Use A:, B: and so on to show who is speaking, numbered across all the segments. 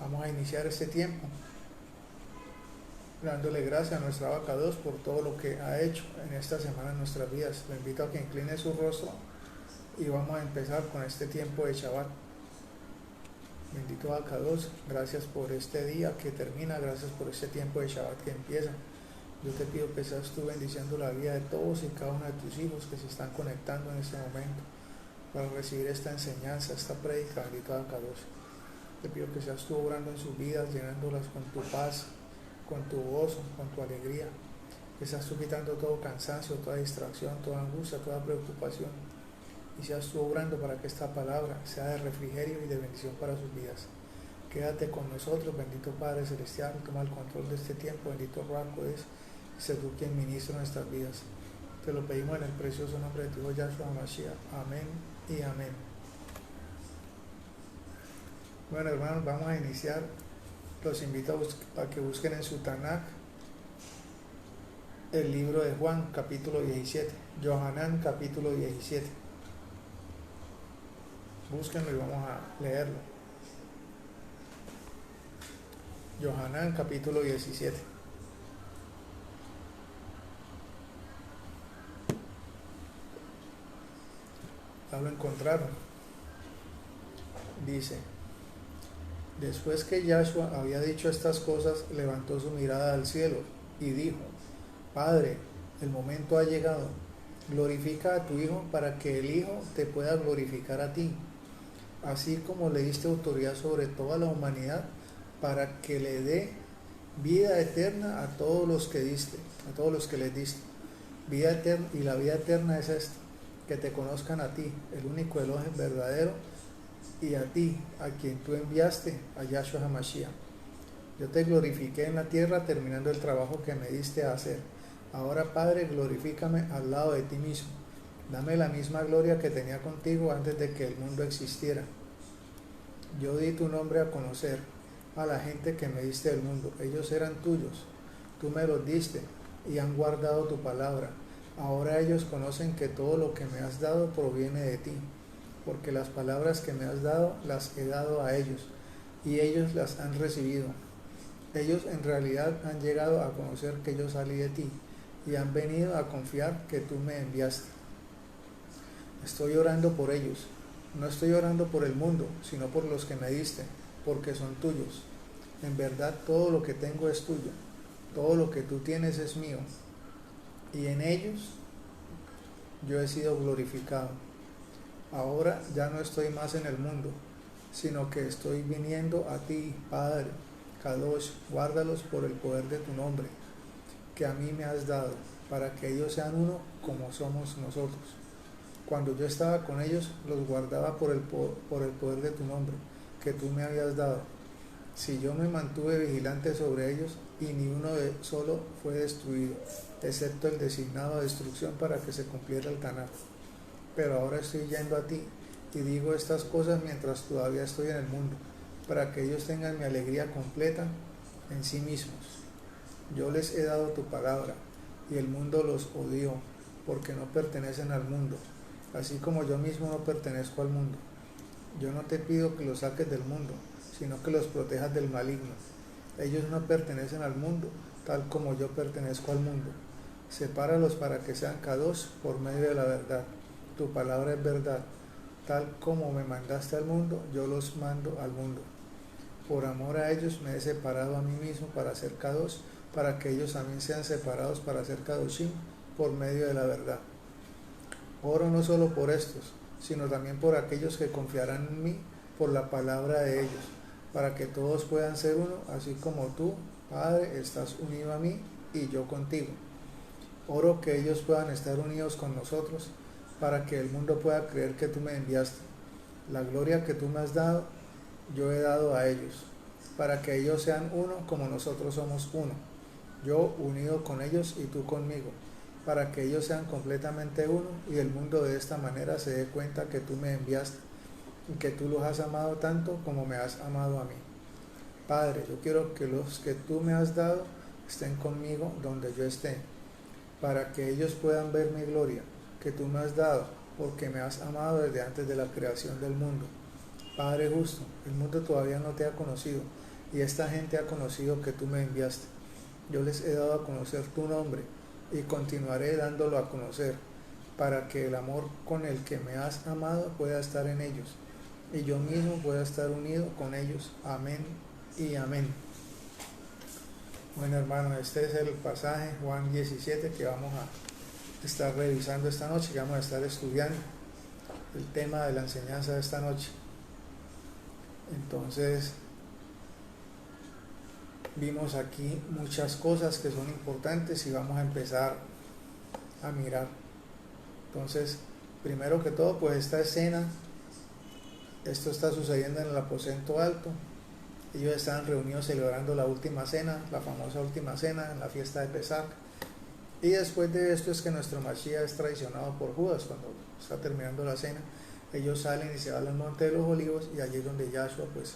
A: Vamos a iniciar este tiempo dándole gracias a nuestra Abacados por todo lo que ha hecho en esta semana en nuestras vidas. Le invito a que incline su rostro y vamos a empezar con este tiempo de Shabbat. Bendito Abacados, gracias por este día que termina, gracias por este tiempo de Shabbat que empieza. Yo te pido que seas tú bendiciendo la vida de todos y cada uno de tus hijos que se están conectando en este momento para recibir esta enseñanza, esta prédica, bendito Abacados. Te pido que seas tú obrando en sus vidas, llenándolas con tu paz, con tu gozo, con tu alegría, que seas tú quitando todo cansancio, toda distracción, toda angustia, toda preocupación, y seas tú obrando para que esta palabra sea de refrigerio y de bendición para sus vidas. Quédate con nosotros, bendito Padre Celestial, toma el control de este tiempo, bendito Raco es, sé tú quien ministra nuestras vidas. Te lo pedimos en el precioso nombre de tu Hijo Yahshua Mashiach. Amén y amén. Bueno, hermanos, vamos a iniciar. Los invito a que busquen en su Tanakh el libro de Juan, capítulo 17. Yohanan, capítulo 17. Búsquenlo y vamos a leerlo. Yohanan, capítulo 17. Ya lo encontraron. Dice: después que Yahshua había dicho estas cosas, levantó su mirada al cielo y dijo: Padre, el momento ha llegado. Glorifica a tu Hijo para que el Hijo te pueda glorificar a ti, así como le diste autoridad sobre toda la humanidad, para que le dé vida eterna a todos los que diste, a todos los que les diste. Vida eterna, y la vida eterna es esta: que te conozcan a ti, el único Elohim verdadero, y a ti, a quien tú enviaste, a Yahshua HaMashiach. Yo te glorifiqué en la tierra terminando el trabajo que me diste a hacer. Ahora, Padre, glorifícame al lado de ti mismo. Dame la misma gloria que tenía contigo antes de que el mundo existiera. Yo di tu nombre a conocer a la gente que me diste del mundo. Ellos eran tuyos. Tú me los diste y han guardado tu palabra. Ahora ellos conocen que todo lo que me has dado proviene de ti, porque las palabras que me has dado las he dado a ellos, y ellos las han recibido. Ellos en realidad han llegado a conocer que yo salí de ti, y han venido a confiar que tú me enviaste. Estoy orando por ellos. No estoy orando por el mundo, sino por los que me diste, porque son tuyos. En verdad todo lo que tengo es tuyo. Todo lo que tú tienes es mío. Y en ellos yo he sido glorificado. Ahora ya no estoy más en el mundo, sino que estoy viniendo a ti, Padre. Kadosh, guárdalos por el poder de tu nombre, que a mí me has dado, para que ellos sean uno como somos nosotros. Cuando yo estaba con ellos, los guardaba por el poder de tu nombre, que tú me habías dado. Si yo me mantuve vigilante sobre ellos, y ni uno solo fue destruido, excepto el designado a destrucción para que se cumpliera el Tanakh. Pero ahora estoy yendo a ti, y digo estas cosas mientras todavía estoy en el mundo, para que ellos tengan mi alegría completa en sí mismos. Yo les he dado tu palabra, y el mundo los odió, porque no pertenecen al mundo, así como yo mismo no pertenezco al mundo. Yo no te pido que los saques del mundo, sino que los protejas del maligno. Ellos no pertenecen al mundo, tal como yo pertenezco al mundo. Sepáralos para que sean Kadosh por medio de la verdad. Tu palabra es verdad. Tal como me mandaste al mundo, yo los mando al mundo. Por amor a ellos me he separado a mí mismo para ser Kadosh, para que ellos también sean separados para ser Kadoshim por medio de la verdad. Oro no solo por estos, sino también por aquellos que confiarán en mí por la palabra de ellos, para que todos puedan ser uno, así como tú, Padre, estás unido a mí y yo contigo. Oro que ellos puedan estar unidos con nosotros, para que el mundo pueda creer que tú me enviaste. La gloria que tú me has dado, yo he dado a ellos, para que ellos sean uno como nosotros somos uno. Yo unido con ellos y tú conmigo, para que ellos sean completamente uno y el mundo de esta manera se dé cuenta que tú me enviaste y que tú los has amado tanto como me has amado a mí. Padre, yo quiero que los que tú me has dado estén conmigo donde yo esté, para que ellos puedan ver mi gloria, que tú me has dado, porque me has amado desde antes de la creación del mundo. Padre justo, el mundo todavía no te ha conocido, y esta gente ha conocido que tú me enviaste. Yo les he dado a conocer tu nombre y continuaré dándolo a conocer, para que el amor con el que me has amado pueda estar en ellos y yo mismo pueda estar unido con ellos. Amén y amén. Bueno, hermano, este es el pasaje Juan 17 que vamos a estar revisando esta noche, que vamos a estar estudiando el tema de la enseñanza de esta noche. Entonces, vimos aquí muchas cosas que son importantes y vamos a empezar a mirar. Entonces, primero que todo, pues esta escena, esto está sucediendo en el aposento alto. Ellos estaban reunidos celebrando la última cena, la famosa última cena, en la fiesta de Pesach. Y después de esto es que nuestro Mashiach es traicionado por Judas. Cuando está terminando la cena, ellos salen y se van al monte de los olivos, y allí es donde Yahshua, pues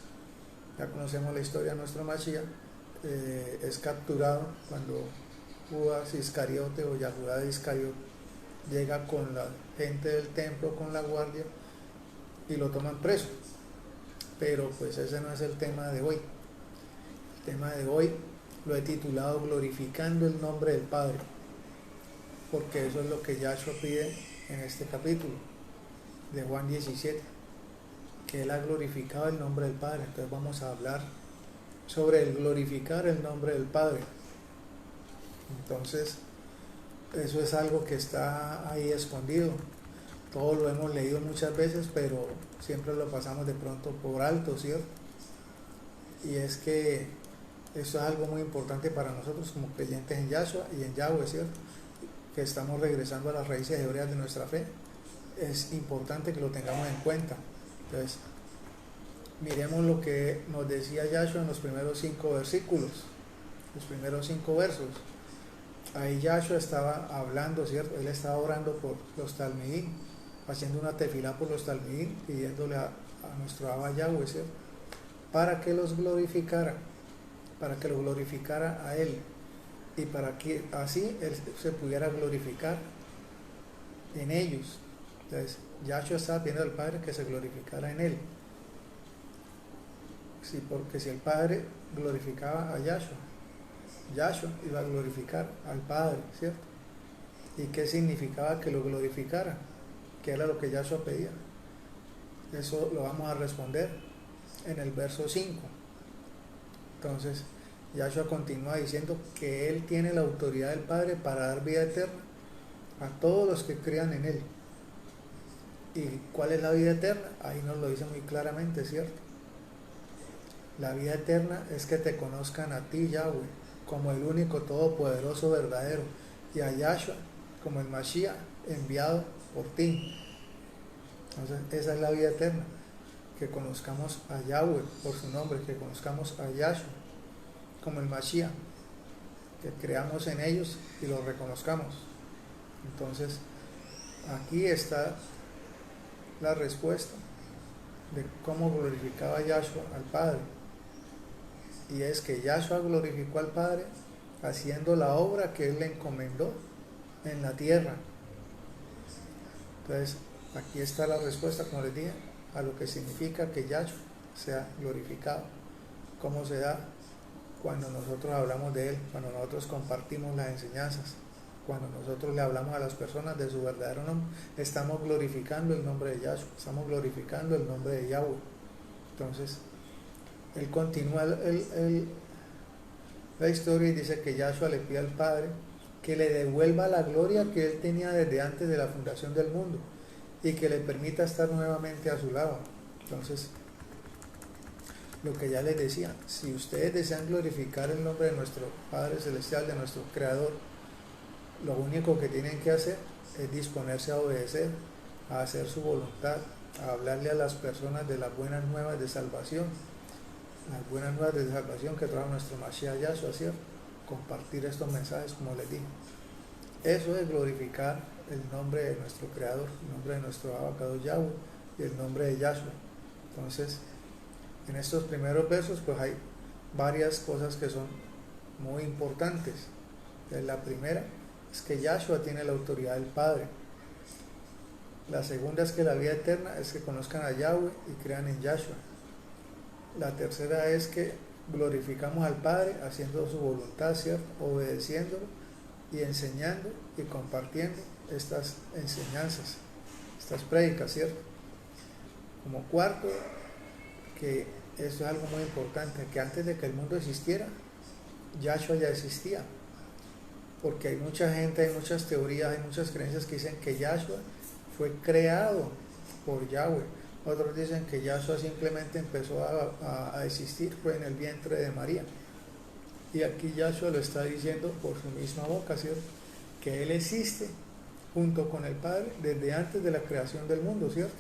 A: ya conocemos la historia de nuestro Mashiach, es capturado cuando Judas Iscariote o Yahudá de Iscariote llega con la gente del templo, con la guardia, y lo toman preso. Pero pues ese no es el tema de hoy. El tema de hoy lo he titulado Glorificando el nombre del Padre, porque eso es lo que Yahshua pide en este capítulo de Juan 17, que Él ha glorificado el nombre del Padre. Entonces vamos a hablar sobre el glorificar el nombre del Padre. Entonces, eso es algo que está ahí escondido. Todos lo hemos leído muchas veces, pero siempre lo pasamos de pronto por alto, ¿cierto? Y es que eso es algo muy importante para nosotros como creyentes en Yahshua y en Yahweh, ¿cierto? Que estamos regresando a las raíces hebreas de nuestra fe. Es importante que lo tengamos en cuenta. Entonces, miremos lo que nos decía Yahshua en los primeros 5 versículos, los primeros 5 versos. Ahí Yahshua estaba hablando, ¿cierto? Él estaba orando por los talmidín, haciendo una tefilá por los talmidín, pidiéndole a nuestro Abba Yahweh, ¿cierto? Para que los glorificara, para que lo glorificara a Él, y para que así Él se pudiera glorificar en ellos. Entonces, Yahshua estaba pidiendo al Padre que se glorificara en Él. Sí, porque si el Padre glorificaba a Yahshua, Yahshua iba a glorificar al Padre, ¿cierto? ¿Y qué significaba que lo glorificara? ¿Qué era lo que Yahshua pedía? Eso lo vamos a responder en el verso 5. Entonces, Yahshua continúa diciendo que Él tiene la autoridad del Padre para dar vida eterna a todos los que crean en Él. ¿Y cuál es la vida eterna? Ahí nos lo dice muy claramente, ¿cierto? La vida eterna es que te conozcan a ti, Yahweh, como el único todopoderoso verdadero, y a Yahshua como el Mashiach enviado por ti. Entonces, esa es la vida eterna, que conozcamos a Yahweh por su nombre, que conozcamos a Yahshua como el Mashiach, que creamos en ellos y los reconozcamos. Entonces, aquí está la respuesta de cómo glorificaba Yahshua al Padre. Y es que Yahshua glorificó al Padre haciendo la obra que Él le encomendó en la tierra. Entonces, aquí está la respuesta, como les dije, a lo que significa que Yahshua sea glorificado. ¿Cómo se da? Cuando nosotros hablamos de Él, cuando nosotros compartimos las enseñanzas, cuando nosotros le hablamos a las personas de su verdadero nombre, estamos glorificando el nombre de Yahshua, estamos glorificando el nombre de Yahweh. Entonces, Él continúa la historia y dice que Yahshua le pide al Padre que le devuelva la gloria que Él tenía desde antes de la fundación del mundo y que le permita estar nuevamente a su lado. Entonces, lo que ya les decía, si ustedes desean glorificar el nombre de nuestro Padre Celestial, de nuestro Creador, lo único que tienen que hacer es disponerse a obedecer, a hacer su voluntad, a hablarle a las personas de las buenas nuevas de salvación, las buenas nuevas de salvación que trajo nuestro Mashiach Yahshua, ¿cierto? Compartir estos mensajes, como les dije. Eso es glorificar el nombre de nuestro Creador, el nombre de nuestro Abacado Yahweh y el nombre de Yahshua. Entonces, en estos primeros versos, pues hay varias cosas que son muy importantes. La primera es que Yahshua tiene la autoridad del Padre. La segunda es que la vida eterna es que conozcan a Yahweh y crean en Yahshua. La tercera es que glorificamos al Padre haciendo su voluntad, ¿cierto? Obedeciéndolo y enseñando y compartiendo estas enseñanzas, estas prédicas, ¿cierto? Como cuarto, que eso es algo muy importante, que antes de que el mundo existiera, Yahshua ya existía, porque hay mucha gente, hay muchas teorías, hay muchas creencias que dicen que Yahshua fue creado por Yahweh. Otros dicen que Yahshua simplemente empezó a existir, fue en el vientre de María. Y aquí Yahshua lo está diciendo por su misma boca, ¿cierto? Que Él existe junto con el Padre desde antes de la creación del mundo, ¿cierto?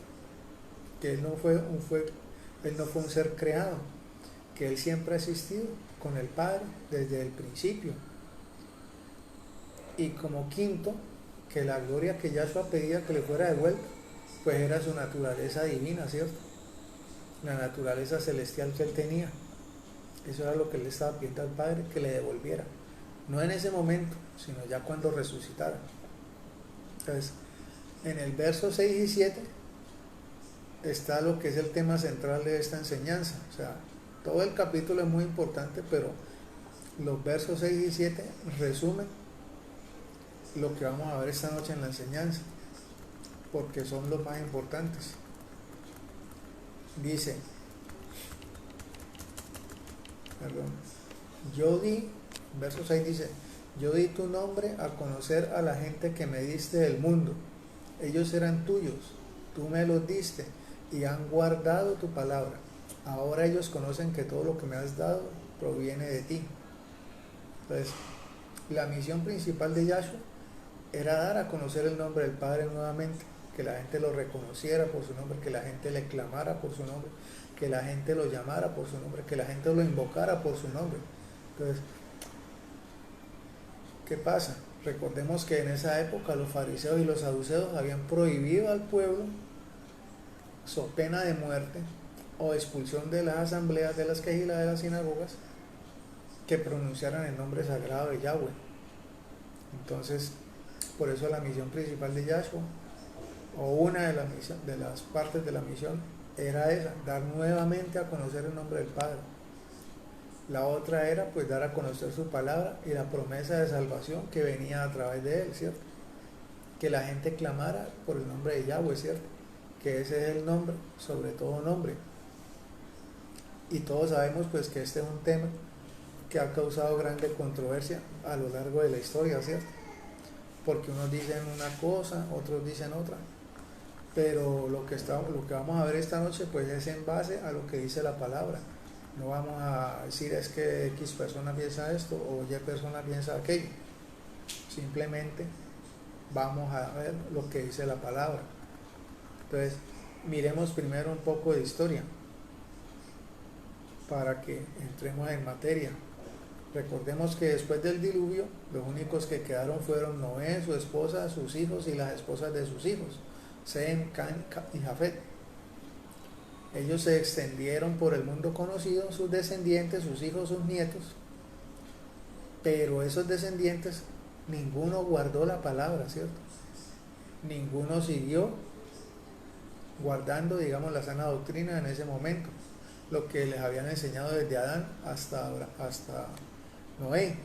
A: Que Él no fue un ser creado, que Él siempre ha existido con el Padre desde el principio. Y como quinto, que la gloria que Yahshua pedía que le fuera devuelta, pues era su naturaleza divina, ¿cierto? La naturaleza celestial que Él tenía. Eso era lo que Él estaba pidiendo al Padre que le devolviera. No en ese momento, sino ya cuando resucitara. Entonces, en el verso 6 y 7 está lo que es el tema central de esta enseñanza. O sea, todo el capítulo es muy importante, pero los versos 6 y 7 resumen lo que vamos a ver esta noche en la enseñanza, porque son los más importantes. Dice, verso 6 dice, yo di tu nombre a conocer a la gente que me diste del mundo. Ellos eran tuyos, tú me los diste y han guardado tu palabra. Ahora ellos conocen que todo lo que me has dado proviene de ti. Entonces, la misión principal de Yahshua era dar a conocer el nombre del Padre nuevamente, que la gente lo reconociera por su nombre, que la gente le clamara por su nombre, que la gente lo llamara por su nombre, que la gente lo invocara por su nombre. Entonces, ¿qué pasa? Recordemos que en esa época los fariseos y los saduceos habían prohibido al pueblo, so pena de muerte o expulsión de las asambleas, de las quejilas, de las sinagogas, que pronunciaran el nombre sagrado de Yahweh. Entonces, por eso la misión principal de Yahshua, o una de las partes de la misión, era esa, dar nuevamente a conocer el nombre del Padre. La otra era pues dar a conocer su palabra y la promesa de salvación que venía a través de él, ¿cierto? Que la gente clamara por el nombre de Yahweh, ¿cierto? Que ese es el nombre, sobre todo nombre. Y todos sabemos pues que este es un tema que ha causado grande controversia a lo largo de la historia, ¿cierto? Porque unos dicen una cosa, otros dicen otra. Pero lo que vamos a ver esta noche pues es en base a lo que dice la palabra. No vamos a decir es que X persona piensa esto o Y persona piensa aquello. Simplemente vamos a ver lo que dice la palabra. Entonces, miremos primero un poco de historia para que entremos en materia. Recordemos que después del diluvio, los únicos que quedaron fueron Noé, su esposa, sus hijos y las esposas de sus hijos, Sem, Can y Jafet. Ellos se extendieron por el mundo conocido, sus descendientes, sus hijos, sus nietos, pero esos descendientes, ninguno guardó la palabra, ¿cierto? Ninguno siguió guardando, digamos, la sana doctrina en ese momento, lo que les habían enseñado desde Adán hasta Noé.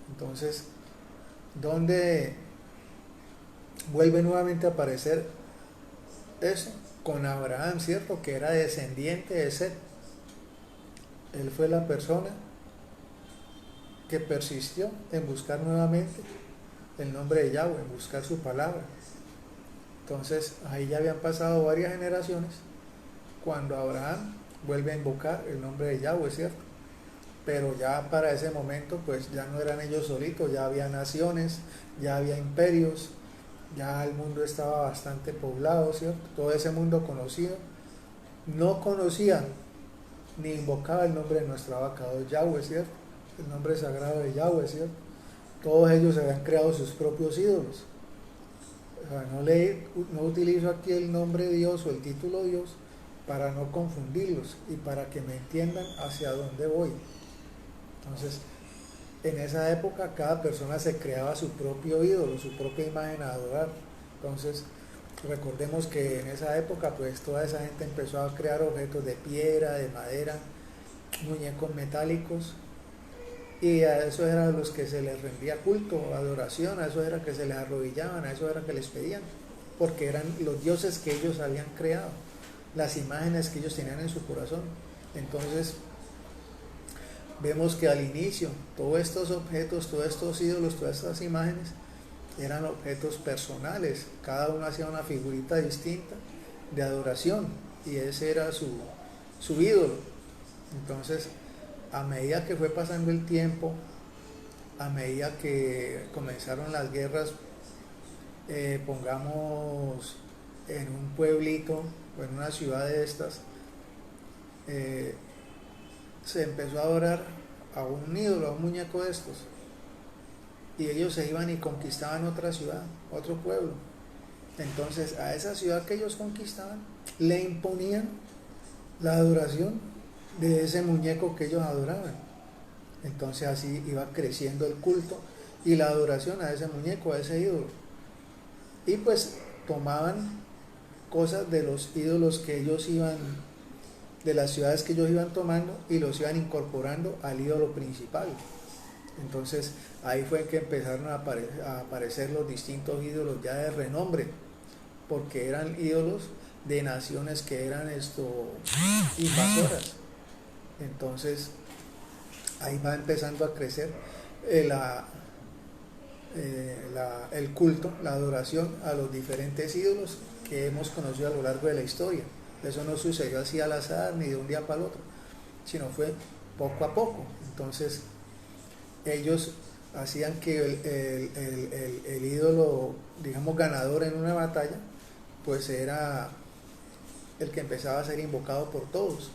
A: Entonces, ¿dónde vuelve nuevamente a aparecer eso? Con Abraham, ¿cierto? Que era descendiente de Set. Él fue la persona que persistió en buscar nuevamente el nombre de Yahweh, en buscar su palabra. Entonces, ahí ya habían pasado varias generaciones cuando Abraham vuelve a invocar el nombre de Yahweh, ¿cierto? Pero ya para ese momento, pues ya no eran ellos solitos, ya había naciones, ya había imperios, ya el mundo estaba bastante poblado, ¿cierto? Todo ese mundo conocido no conocían ni invocaba el nombre de nuestro abacado Yahweh, ¿cierto? El nombre sagrado de Yahweh, ¿cierto? Todos ellos habían creado sus propios ídolos. O sea, no utilizo aquí el nombre Dios o el título Dios para no confundirlos y para que me entiendan hacia dónde voy. Entonces, en esa época cada persona se creaba su propio ídolo, su propia imagen a adorar. Entonces, recordemos que en esa época pues toda esa gente empezó a crear objetos de piedra, de madera, muñecos metálicos, y a eso era a los que se les rendía culto, adoración, a eso era que se les arrodillaban, a eso era que les pedían, porque eran los dioses que ellos habían creado, las imágenes que ellos tenían en su corazón. Entonces vemos que al inicio todos estos objetos, todos estos ídolos, todas estas imágenes eran objetos personales, cada uno hacía una figurita distinta de adoración y ese era su ídolo. Entonces, a medida que fue pasando el tiempo, a medida que comenzaron las guerras, pongamos en un pueblito o en una ciudad de estas, eh, se empezó a adorar a un ídolo, a un muñeco de estos, y ellos se iban y conquistaban otra ciudad, otro pueblo. Entonces a esa ciudad que ellos conquistaban le imponían la adoración de ese muñeco que ellos adoraban. Entonces así iba creciendo el culto y la adoración a ese muñeco, a ese ídolo. Y pues tomaban cosas de los ídolos que ellos iban, de las ciudades que ellos iban tomando, y los iban incorporando al ídolo principal. Entonces ahí fue que empezaron a aparecer los distintos ídolos ya de renombre, porque eran ídolos de naciones que eran invasoras. Entonces ahí va empezando a crecer el culto, la adoración a los diferentes ídolos que hemos conocido a lo largo de la historia. Eso no sucedió así al azar ni de un día para el otro, sino fue poco a poco. Entonces ellos hacían que el ídolo, digamos, ganador en una batalla, pues era el que empezaba a ser invocado por todos.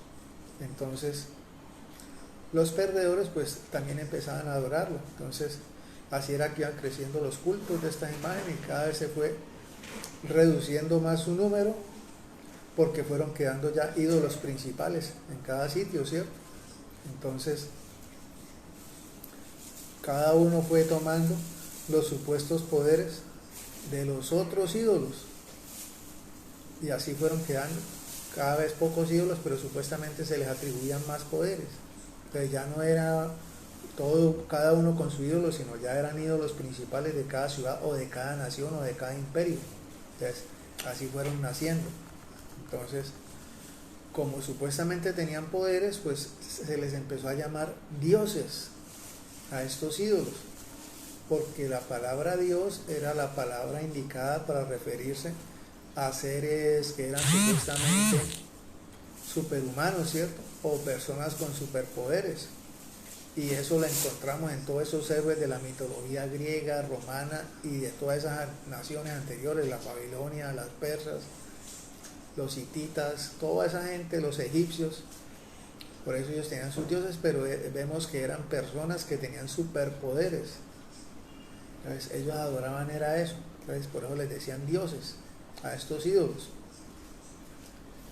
A: Entonces los perdedores pues también empezaban a adorarlo. Entonces así era que iban creciendo los cultos de estas imágenes, y cada vez se fue reduciendo más su número, porque fueron quedando ya ídolos principales en cada sitio, ¿cierto? Entonces cada uno fue tomando los supuestos poderes de los otros ídolos, y así fueron quedando cada vez pocos ídolos, pero supuestamente se les atribuían más poderes. Entonces ya no era todo, cada uno con su ídolo, sino ya eran ídolos principales de cada ciudad o de cada nación o de cada imperio. Entonces así fueron naciendo. Entonces, como supuestamente tenían poderes, pues se les empezó a llamar dioses a estos ídolos, porque la palabra Dios era la palabra indicada para referirse a seres que eran supuestamente superhumanos, ¿cierto? O personas con superpoderes. Y eso lo encontramos en todos esos héroes de la mitología griega, romana y de todas esas naciones anteriores, la Babilonia, las persas, los hititas, toda esa gente, los egipcios. Por eso ellos tenían sus dioses, pero vemos que eran personas que tenían superpoderes. Entonces ellos adoraban era eso. Entonces por eso les decían dioses a estos ídolos.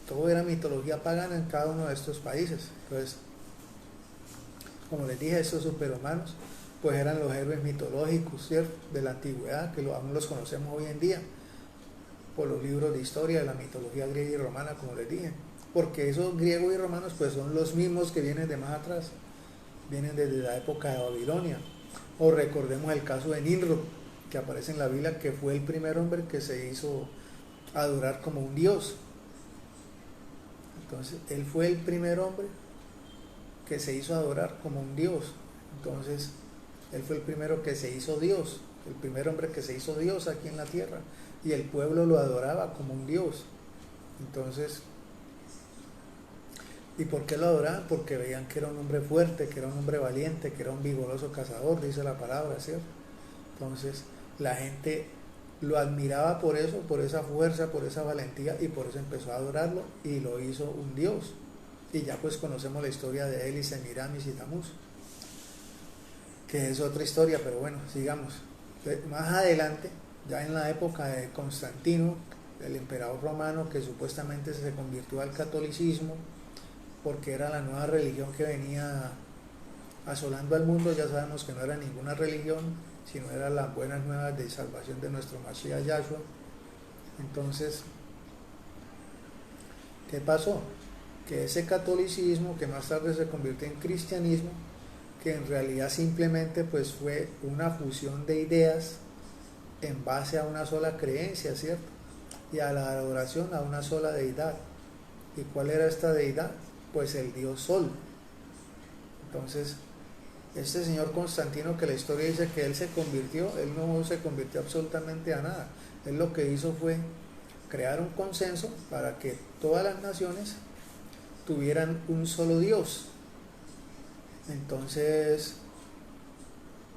A: Todo era mitología pagana en cada uno de estos países. Entonces, como les dije, estos superhumanos pues eran los héroes mitológicos, ¿cierto?, de la antigüedad, que aún los conocemos hoy en día por los libros de historia de la mitología griega y romana, como les dije, porque esos griegos y romanos pues son los mismos que vienen de más atrás, vienen desde la época de Babilonia. O recordemos el caso de Nimrod, que aparece en la Biblia, que fue el primer hombre que se hizo adorar como un dios. Entonces él fue el primer hombre que se hizo adorar como un dios. Entonces él fue el primero que se hizo Dios, el primer hombre que se hizo Dios aquí en la tierra, y el pueblo lo adoraba como un dios. Entonces, ¿y por qué lo adoraban? Porque veían que era un hombre fuerte, que era un hombre valiente, que era un vigoroso cazador, dice la palabra, ¿cierto? Entonces la gente lo admiraba por eso, por esa fuerza, por esa valentía, y por eso empezó a adorarlo y lo hizo un dios. Y ya pues conocemos la historia de él y Semiramis y Tamuz, que es otra historia, pero bueno, sigamos. Más adelante, ya en la época de Constantino, el emperador romano, que supuestamente se convirtió al catolicismo porque era la nueva religión que venía asolando al mundo. Ya sabemos que no era ninguna religión, sino eran las buenas nuevas de salvación de nuestro Mashiach Yahshua. Entonces, ¿qué pasó? que ese catolicismo, que más tarde se convirtió en cristianismo, que en realidad simplemente pues fue una fusión de ideas en base a una sola creencia, ¿cierto? Y a la adoración a una sola deidad. ¿Y cuál era esta deidad? Pues el dios Sol. Entonces, este señor Constantino, que la historia dice que él no se convirtió absolutamente a nada. Él lo que hizo fue crear un consenso para que todas las naciones tuvieran un solo Dios. Entonces,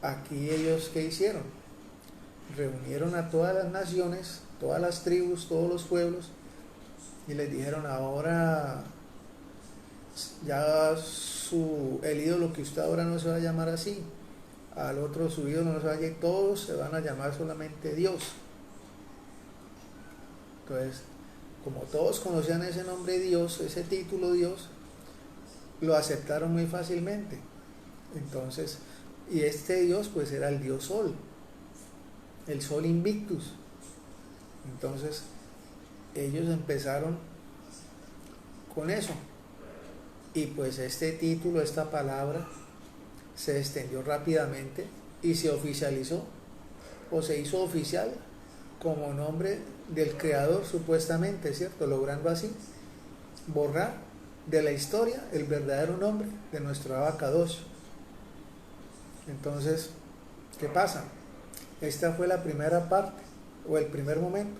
A: aquí ellos, ¿qué hicieron? Reunieron a todas las naciones, todas las tribus, todos los pueblos, y les dijeron: ahora ya el ídolo que usted ahora no se va a llamar así, al otro su ídolo no se va a llamar, todos se van a llamar solamente Dios. Entonces, como todos conocían ese nombre Dios, ese título Dios, lo aceptaron muy fácilmente. Entonces, y este Dios pues era el Dios Sol, el Sol Invictus. Entonces, ellos empezaron con eso. Y pues este título, esta palabra, se extendió rápidamente y se oficializó, o se hizo oficial como nombre del creador, supuestamente, ¿cierto? Logrando así borrar de la historia el verdadero nombre de nuestro abacados. Entonces, ¿qué pasa? Esta fue la primera parte, o el primer momento,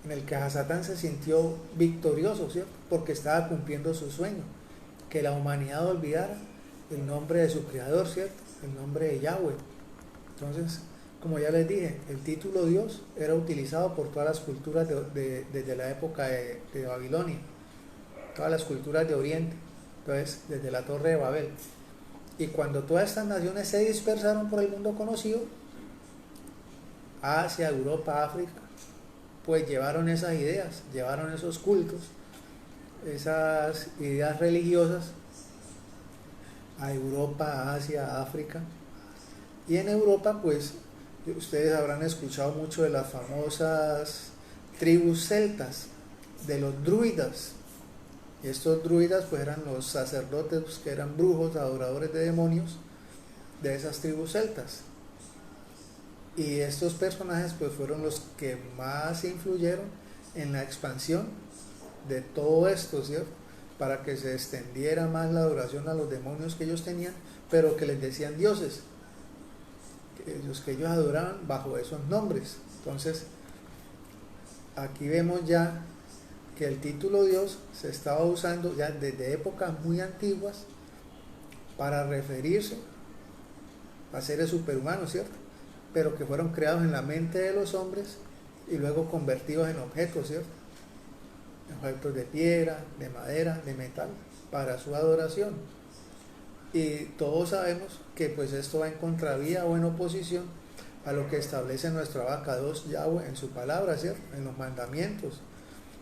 A: en el que Hasatán se sintió victorioso, ¿cierto? Porque estaba cumpliendo su sueño, que la humanidad olvidara el nombre de su creador, ¿cierto? El nombre de Yahweh. Entonces, como ya les dije, el título Dios era utilizado por todas las culturas desde la época de Babilonia, todas las culturas de Oriente, entonces desde la Torre de Babel. Y cuando todas estas naciones se dispersaron por el mundo conocido, Asia, Europa, África, pues llevaron esas ideas, llevaron esos cultos, esas ideas religiosas a Europa, a Asia, a África. Y en Europa, pues ustedes habrán escuchado mucho de las famosas tribus celtas, de los druidas. Y estos druidas pues eran los sacerdotes que eran brujos, adoradores de demonios de esas tribus celtas. Y estos personajes pues fueron los que más influyeron en la expansión de todo esto, ¿cierto? Para que se extendiera más la adoración a los demonios que ellos tenían, pero que les decían dioses, que ellos adoraban bajo esos nombres. Entonces, aquí vemos ya que el título Dios se estaba usando ya desde épocas muy antiguas para referirse a seres superhumanos, ¿cierto? Pero que fueron creados en la mente de los hombres y luego convertidos en objetos, ¿cierto? Objetos de piedra, de madera, de metal, para su adoración. Y todos sabemos que pues esto va en contravía o en oposición a lo que establece nuestro abacados Yahweh en su palabra, ¿cierto? En los mandamientos.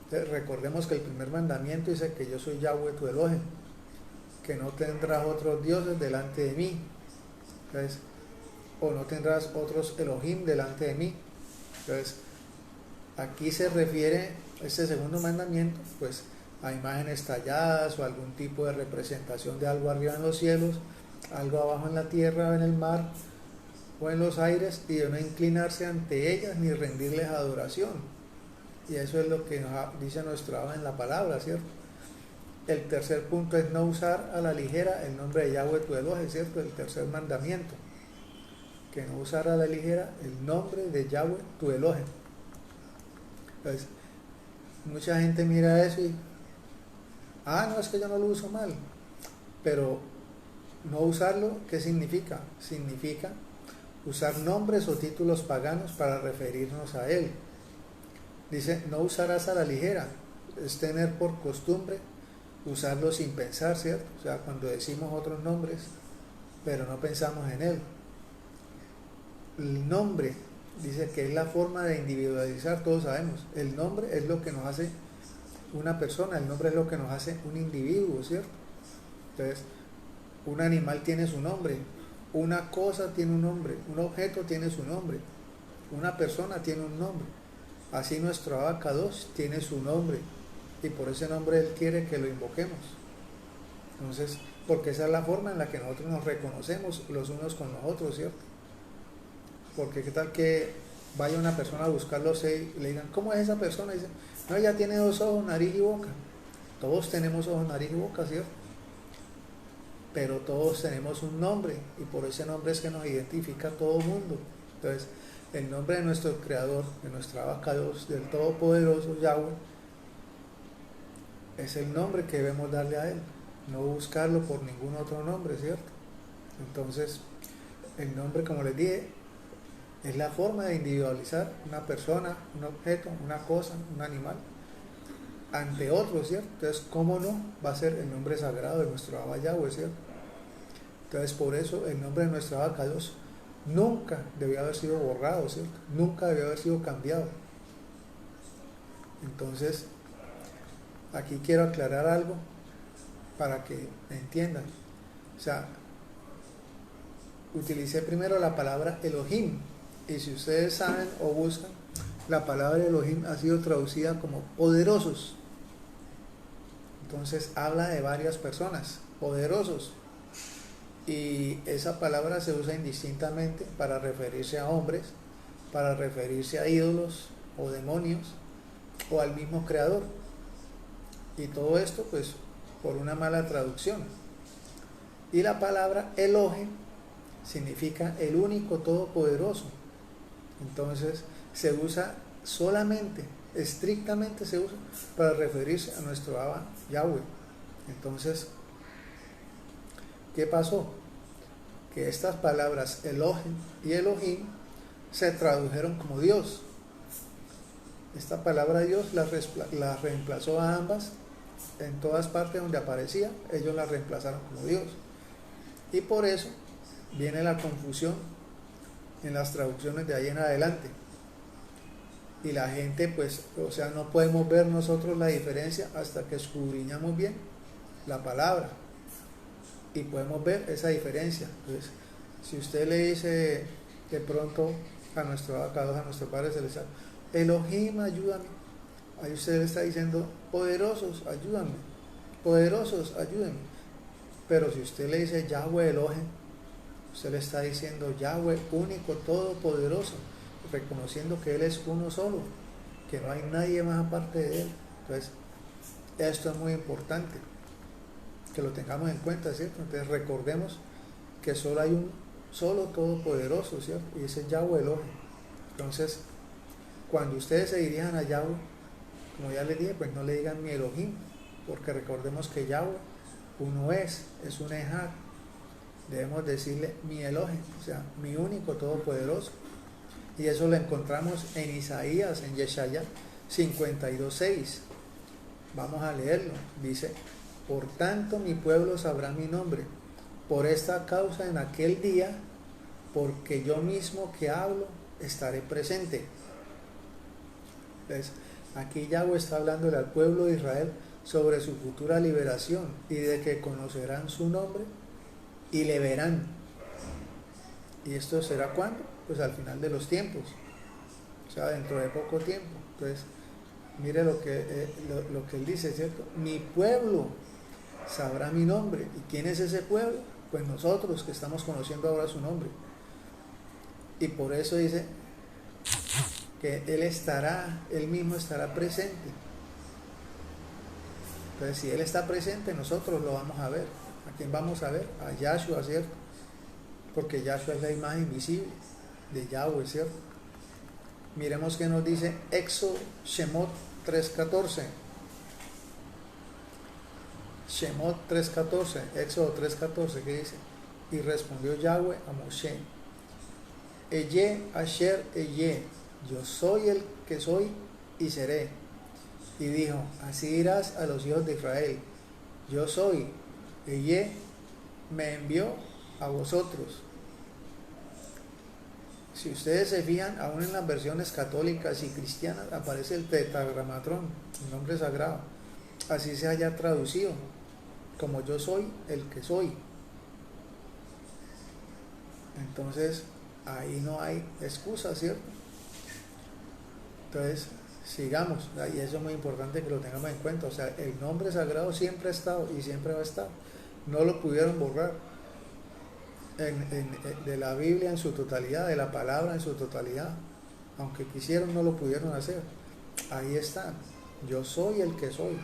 A: Entonces, recordemos que el primer mandamiento dice que yo soy Yahweh tu Elohim, que no tendrás otros dioses delante de mí. Entonces, o no tendrás otros Elohim delante de mí. Entonces, aquí se refiere este segundo mandamiento pues a imágenes talladas o algún tipo de representación de algo arriba en los cielos, algo abajo en la tierra, en el mar o en los aires, y de no inclinarse ante ellas ni rendirles adoración. Y eso es lo que nos dice nuestro Abba en la palabra, ¿cierto? El tercer punto es no usar a la ligera el nombre de Yahweh tu Elohim, ¿cierto? El tercer mandamiento, que no usar a la ligera el nombre de Yahweh tu Elohim. Entonces, mucha gente mira eso y no, es que yo no lo uso mal. Pero no usarlo, ¿qué significa? Significa usar nombres o títulos paganos para referirnos a él. Dice, no usarás a la ligera, es tener por costumbre usarlo sin pensar, ¿cierto? O sea, cuando decimos otros nombres, pero no pensamos en él. El nombre, dice que es la forma de individualizar, todos sabemos. El nombre es lo que nos hace una persona, el nombre es lo que nos hace un individuo, ¿cierto? Entonces, un animal tiene su nombre, una cosa tiene un nombre, un objeto tiene su nombre, una persona tiene un nombre. Así nuestro abacados tiene su nombre y por ese nombre él quiere que lo invoquemos. Entonces, porque esa es la forma en la que nosotros nos reconocemos los unos con los otros, ¿cierto? Porque qué tal que vaya una persona a buscarlo y le digan, ¿cómo es esa persona? Y dice, no, ella tiene 2 ojos, nariz y boca. Todos tenemos ojos, nariz y boca, ¿cierto? Pero todos tenemos un nombre y por ese nombre es que nos identifica a todo el mundo. Entonces, el nombre de nuestro Creador, de nuestra vaca Dios, del Todopoderoso Yahweh, es el nombre que debemos darle a Él, no buscarlo por ningún otro nombre, ¿cierto? Entonces, el nombre, como les dije, es la forma de individualizar una persona, un objeto, una cosa, un animal, ante otro, ¿cierto? Entonces, ¿cómo no va a ser el nombre sagrado de nuestro Abba Yahweh, ¿cierto? Entonces, por eso el nombre de nuestra vaca Dios nunca debió haber sido borrado, ¿cierto? Nunca debió haber sido cambiado. Entonces, aquí quiero aclarar algo para que me entiendan. O sea, utilicé primero la palabra Elohim, y si ustedes saben o buscan, la palabra Elohim ha sido traducida como poderosos. Entonces habla de varias personas, poderosos. Y esa palabra se usa indistintamente para referirse a hombres, para referirse a ídolos o demonios, o al mismo creador. Y todo esto pues por una mala traducción. Y la palabra Elohim significa el único todopoderoso. Entonces se usa solamente, estrictamente se usa para referirse a nuestro Abba Yahweh. Entonces, ¿qué pasó? Que estas palabras Elohim y Elohim se tradujeron como Dios. Esta palabra Dios la reemplazó a ambas. En todas partes donde aparecía, ellos la reemplazaron como Dios. Y por eso viene la confusión en las traducciones de ahí en adelante. Y la gente, pues, o sea, no podemos ver nosotros la diferencia hasta que escudriñamos bien la palabra. Y podemos ver esa diferencia. Entonces, si usted le dice de pronto a nuestro abacado, a nuestro Padre Celestial, Elohim, ayúdame. Ahí usted le está diciendo, poderosos, ayúdame. Poderosos, ayúdenme. Pero si usted le dice Yahweh Elohim, usted le está diciendo Yahweh único, todopoderoso, reconociendo que Él es uno solo, que no hay nadie más aparte de Él. Entonces, esto es muy importante, que lo tengamos en cuenta, ¿cierto? Entonces recordemos que solo hay un solo todopoderoso, ¿cierto? Y ese es Yahweh Elohim. Entonces, cuando ustedes se dirijan a Yahweh, como ya les dije, pues no le digan mi Elohim, porque recordemos que Yahweh uno es un Ejad. Debemos decirle mi Elohim, o sea, mi único todopoderoso. Y eso lo encontramos en Isaías, en Yeshaya 52:6. Vamos a leerlo. Dice, por tanto mi pueblo sabrá mi nombre, por esta causa en aquel día, porque yo mismo que hablo estaré presente. Entonces, aquí Yahweh está hablándole al pueblo de Israel sobre su futura liberación y de que conocerán su nombre y le verán. ¿Y esto será cuándo? Pues al final de los tiempos, o sea, dentro de poco tiempo. Entonces, mire lo que él dice, ¿cierto? Mi pueblo sabrá mi nombre. ¿Y quién es ese pueblo? Pues nosotros que estamos conociendo ahora su nombre. Y por eso dice que Él mismo estará presente. Entonces, si Él está presente, nosotros lo vamos a ver. ¿A quién vamos a ver? A Yahshua, ¿cierto? Porque Yahshua es la imagen visible de Yahweh, ¿cierto? Miremos qué nos dice Éxodo Shemot 3:14. Shemot 3:14, Éxodo 3:14, ¿qué dice? Y respondió Yahweh a Moshe, Eye Asher Eye, yo soy el que soy y seré. Y dijo, así dirás a los hijos de Israel, yo soy, Eye me envió a vosotros. Si ustedes se fijan, aún en las versiones católicas y cristianas aparece el tetragramatrón, el nombre sagrado. Así se haya traducido, como yo soy el que soy. Entonces, ahí no hay excusa, ¿cierto? Entonces, sigamos, y eso es muy importante que lo tengamos en cuenta. O sea, el nombre sagrado siempre ha estado y siempre va a estar. no lo pudieron borrar de la Biblia en su totalidad, de la palabra en su totalidad. Aunque quisieron, no lo pudieron hacer. Ahí está. Yo soy el que soy.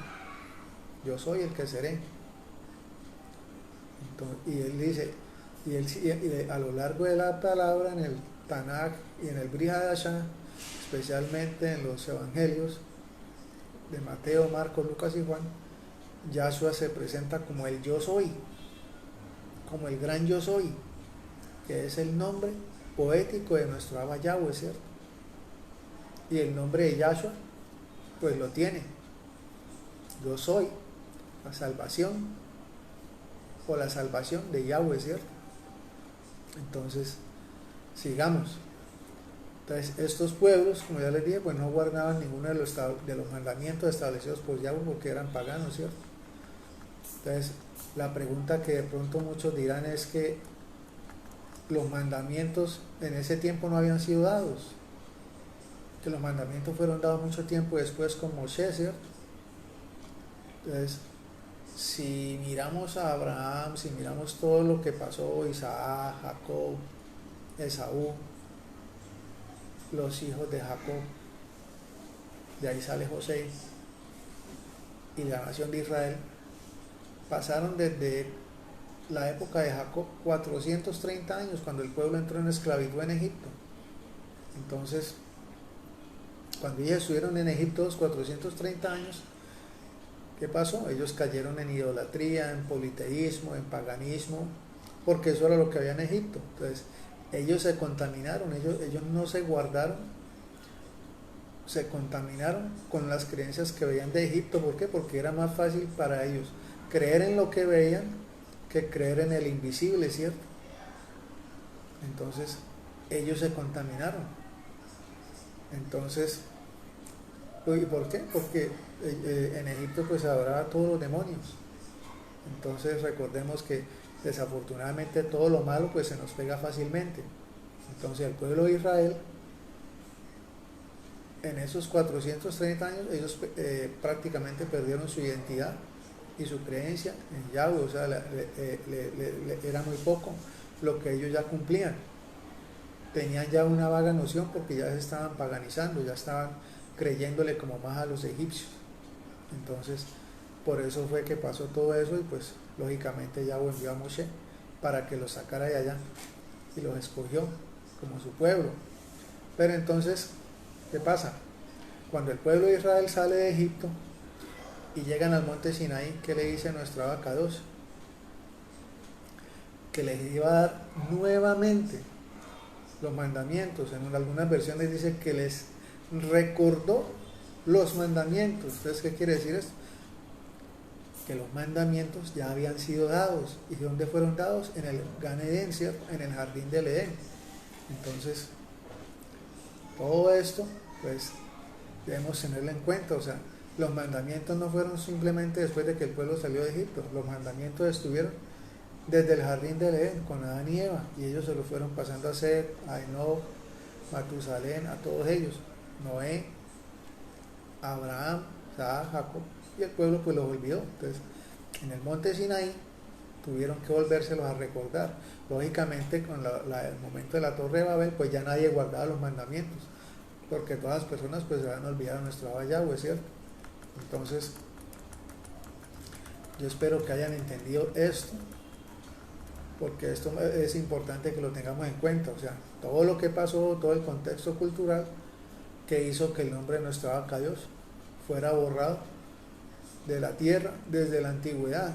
A: Yo soy el que seré. Entonces, y él dice, y a lo largo de la palabra, en el Tanakh y en el Brihadashá, especialmente en los evangelios de Mateo, Marcos, Lucas y Juan, Yahshua se presenta como el yo soy, como el gran yo soy, que es el nombre poético de nuestro Abba Yahweh, ¿cierto? Y el nombre de Yahshua, pues lo tiene. Yo soy la salvación, o la salvación de Yahweh, ¿cierto? Entonces, sigamos. Entonces, estos pueblos, como ya les dije, pues no guardaban ninguno de los mandamientos establecidos por Yahweh porque eran paganos, ¿cierto? Entonces, la pregunta que de pronto muchos dirán es que los mandamientos en ese tiempo no habían sido dados, que los mandamientos fueron dados mucho tiempo después con Moshe, ¿cierto? Entonces, si miramos a Abraham, si miramos todo lo que pasó, Isaac, Jacob, Esaú, los hijos de Jacob, de ahí sale José, y la nación de Israel, pasaron desde la época de Jacob 430 años, cuando el pueblo entró en esclavitud en Egipto. Entonces, cuando ellos estuvieron en Egipto 430 años, ¿qué pasó? Ellos cayeron en idolatría, en politeísmo, en paganismo, porque eso era lo que había en Egipto. Entonces, ellos se contaminaron, ellos no se guardaron, se contaminaron con las creencias que veían de Egipto. ¿Por qué? Porque era más fácil para ellos creer en lo que veían que creer en el invisible, ¿cierto? Entonces, ellos se contaminaron. Entonces, ¿y por qué? Porque en Egipto pues adoraba a todos los demonios. Entonces recordemos que desafortunadamente todo lo malo pues se nos pega fácilmente. Entonces el pueblo de Israel en esos 430 años ellos prácticamente perdieron su identidad y su creencia en Yahweh. O sea, era muy poco lo que ellos ya cumplían. Tenían ya una vaga noción porque ya se estaban paganizando, ya estaban creyéndole como más a los egipcios. Entonces, por eso fue que pasó todo eso, y pues lógicamente Yahweh envió a Moshe para que los sacara de allá y los escogió como su pueblo. Pero entonces, ¿qué pasa? Cuando el pueblo de Israel sale de Egipto y llegan al monte Sinaí, ¿qué le dice nuestra Abacados? Que les iba a dar nuevamente los mandamientos. En algunas versiones dice que les recordó los mandamientos. Entonces, ¿qué quiere decir esto? Que los mandamientos ya habían sido dados. ¿Y dónde fueron dados? En el Gan Edén, ¿cierto? En el jardín del Edén. Entonces, todo esto, pues, debemos tenerlo en cuenta. O sea, los mandamientos no fueron simplemente después de que el pueblo salió de Egipto. Los mandamientos estuvieron desde el jardín del Edén con Adán y Eva, y ellos se lo fueron pasando a Seth, a Enoch, Matusalén, a todos ellos, Noé, Abraham, Isaac, Jacob, y el pueblo pues los olvidó. Entonces, en el monte Sinaí tuvieron que volvérselos a recordar. Lógicamente, con el momento de la Torre de Babel, pues ya nadie guardaba los mandamientos, porque todas las personas pues se habían olvidado nuestro Abba Yahweh, ¿cierto? Entonces, yo espero que hayan entendido esto, porque esto es importante que lo tengamos en cuenta. O sea, todo lo que pasó, todo el contexto cultural que hizo que el nombre de nuestro Abacados fuera borrado de la tierra desde la antigüedad.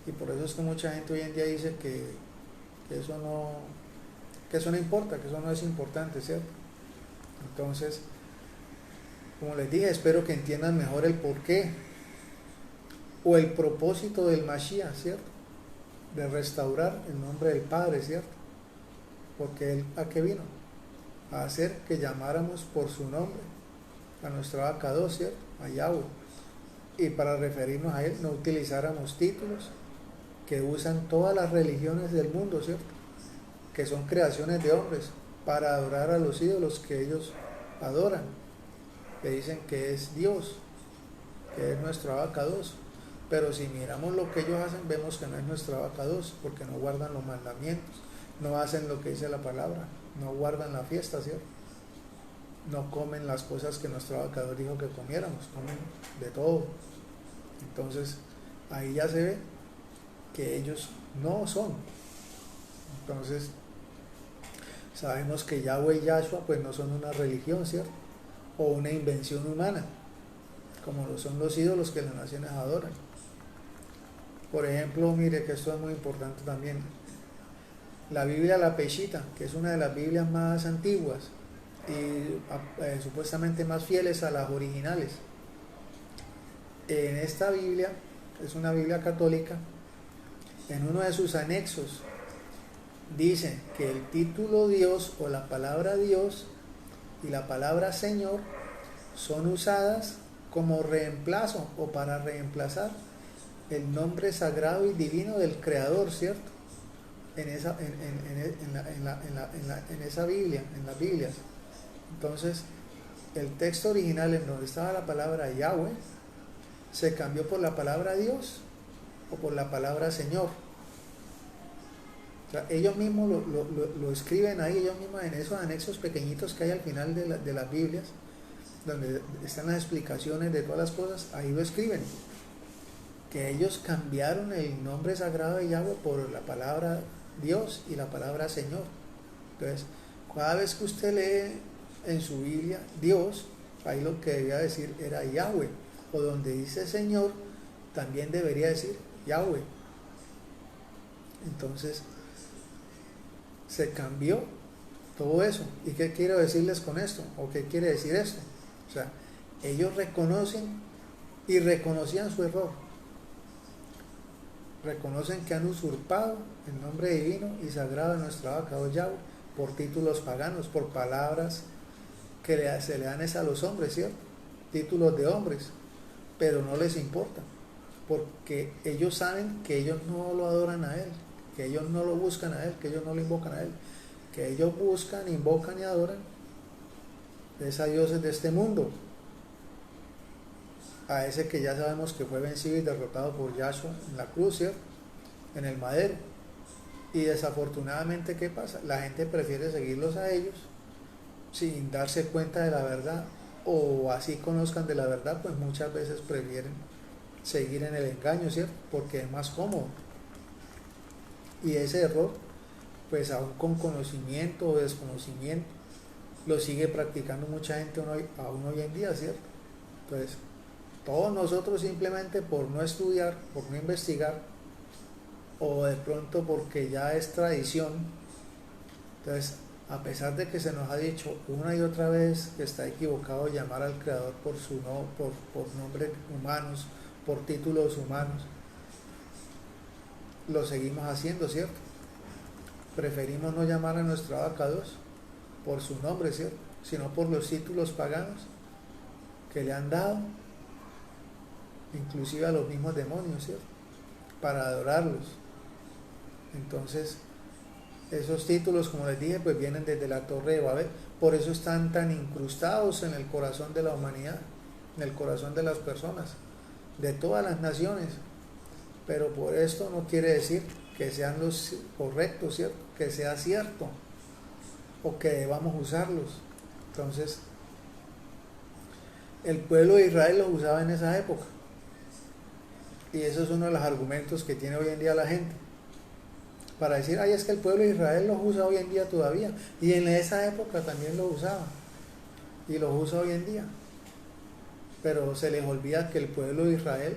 A: Y por eso es que mucha gente hoy en día dice que eso no importa, que eso no es importante, ¿cierto? Entonces, como les dije, espero que entiendan mejor el porqué o el propósito del Mashiach, ¿cierto? De restaurar el nombre del Padre, ¿cierto? Porque Él, ¿a qué vino? A hacer que llamáramos por su nombre a nuestro Abacados, ¿cierto? A Yahweh. Y para referirnos a Él no utilizáramos títulos que usan todas las religiones del mundo, ¿cierto? Que son creaciones de hombres para adorar a los ídolos que ellos adoran, que dicen que es Dios, que es nuestro Abacados. Pero si miramos lo que ellos hacen, vemos que no es nuestra abacados, porque no guardan los mandamientos, no hacen lo que dice la palabra, no guardan la fiesta, ¿cierto? No comen las cosas que nuestro abacados dijo que comiéramos, comen de todo. Entonces, ahí ya se ve que ellos no son. Entonces, sabemos que Yahweh y Yahshua pues no son una religión, ¿cierto? O una invención humana, como lo son los ídolos que las naciones adoran. Por ejemplo, mire que esto es muy importante también. La Biblia La Peshita, que es una de las Biblias más antiguas y supuestamente más fieles a las originales. En esta Biblia, es una Biblia católica, en uno de sus anexos dice que el título Dios o la palabra Dios y la palabra Señor son usadas como reemplazo o para reemplazar el nombre sagrado y divino del Creador, ¿cierto? En esa Biblia, en las Biblias. Entonces, el texto original en donde estaba la palabra Yahweh se cambió por la palabra Dios o por la palabra Señor. O sea, ellos mismos lo escriben ahí, ellos mismos en esos anexos pequeñitos que hay al final de las Biblias, donde están las explicaciones de todas las cosas, ahí lo escriben. Que ellos cambiaron el nombre sagrado de Yahweh por la palabra Dios y la palabra Señor. Entonces, cada vez que usted lee en su Biblia Dios, ahí lo que debía decir era Yahweh, o donde dice Señor, también debería decir Yahweh. Entonces, se cambió todo eso. ¿Y qué quiero decirles con esto? ¿O qué quiere decir esto? O sea, ellos reconocen y reconocían su error. Reconocen que han usurpado el nombre divino y sagrado de nuestro abacados Yahweh por títulos paganos, por palabras que se le dan a los hombres, ¿cierto? Títulos de hombres, pero no les importa, porque ellos saben que ellos no lo adoran a Él, que ellos no lo buscan a Él, que ellos no lo invocan a Él, que ellos buscan, invocan y adoran es a dioses de este mundo, a ese que ya sabemos que fue vencido y derrotado por Yahshua en la cruz, ¿cierto? En el madero. Y desafortunadamente, ¿qué pasa? La gente prefiere seguirlos a ellos sin darse cuenta de la verdad, o así conozcan de la verdad, pues muchas veces prefieren seguir en el engaño, ¿cierto? Porque es más cómodo. Y ese error, pues aún con conocimiento o desconocimiento, lo sigue practicando mucha gente aún hoy en día, ¿cierto? Entonces, todos nosotros simplemente por no estudiar, por no investigar, o de pronto porque ya es tradición, entonces, a pesar de que se nos ha dicho una y otra vez que está equivocado llamar al Creador por nombres humanos, por títulos humanos, lo seguimos haciendo, ¿cierto? Preferimos no llamar a nuestro abacados por su nombre, ¿cierto? Sino por los títulos paganos que le han dado, inclusive a los mismos demonios, ¿cierto? Para adorarlos. Entonces, esos títulos, como les dije, pues vienen desde la Torre de Babel. Por eso están tan incrustados en el corazón de la humanidad, en el corazón de las personas, de todas las naciones. Pero por esto no quiere decir que sean los correctos, ¿cierto? Que sea cierto, o que debamos usarlos. Entonces, el pueblo de Israel los usaba en esa época. Y eso es uno de los argumentos que tiene hoy en día la gente, para decir, ay, es que el pueblo de Israel los usa hoy en día todavía, y en esa época también los usaba, y los usa hoy en día. Pero se les olvida que el pueblo de Israel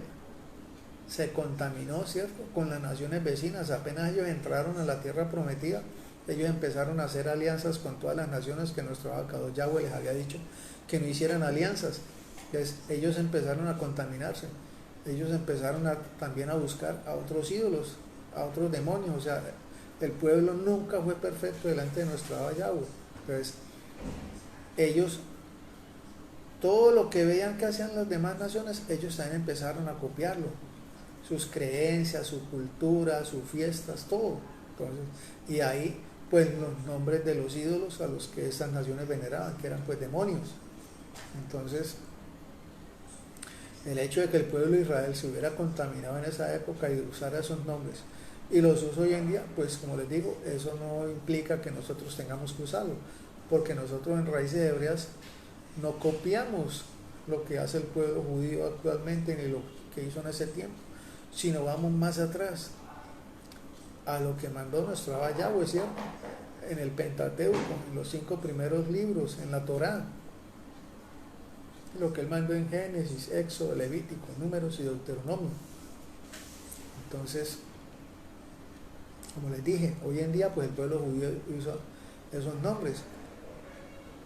A: se contaminó, ¿cierto?, con las naciones vecinas. Apenas ellos entraron a la tierra prometida, ellos empezaron a hacer alianzas con todas las naciones que nuestro abacados Yahweh les había dicho que no hicieran alianzas. Entonces, ellos empezaron a contaminarse, ellos empezaron también a buscar a otros ídolos, a otros demonios. O sea, el pueblo nunca fue perfecto delante de nuestro abacados Yahweh. Entonces, ellos, todo lo que veían que hacían las demás naciones, ellos también empezaron a copiarlo, sus creencias, su cultura, sus fiestas, todo. Entonces, y ahí pues los nombres de los ídolos a los que estas naciones veneraban, que eran pues demonios. Entonces, El hecho de que el pueblo de Israel se hubiera contaminado en esa época y usara esos nombres y los usa hoy en día, pues como les digo, eso no implica que nosotros tengamos que usarlo, porque nosotros en Raíces Hebreas no copiamos lo que hace el pueblo judío actualmente ni lo que hizo en ese tiempo, sino vamos más atrás a lo que mandó nuestro Abba Yahweh, ¿cierto? En el Pentateuco, en los 5 primeros libros, en la Torá, lo que él mandó en Génesis, Éxodo, Levítico, Números y Deuteronomio. Entonces, como les dije, hoy en día pues el pueblo judío usa esos nombres,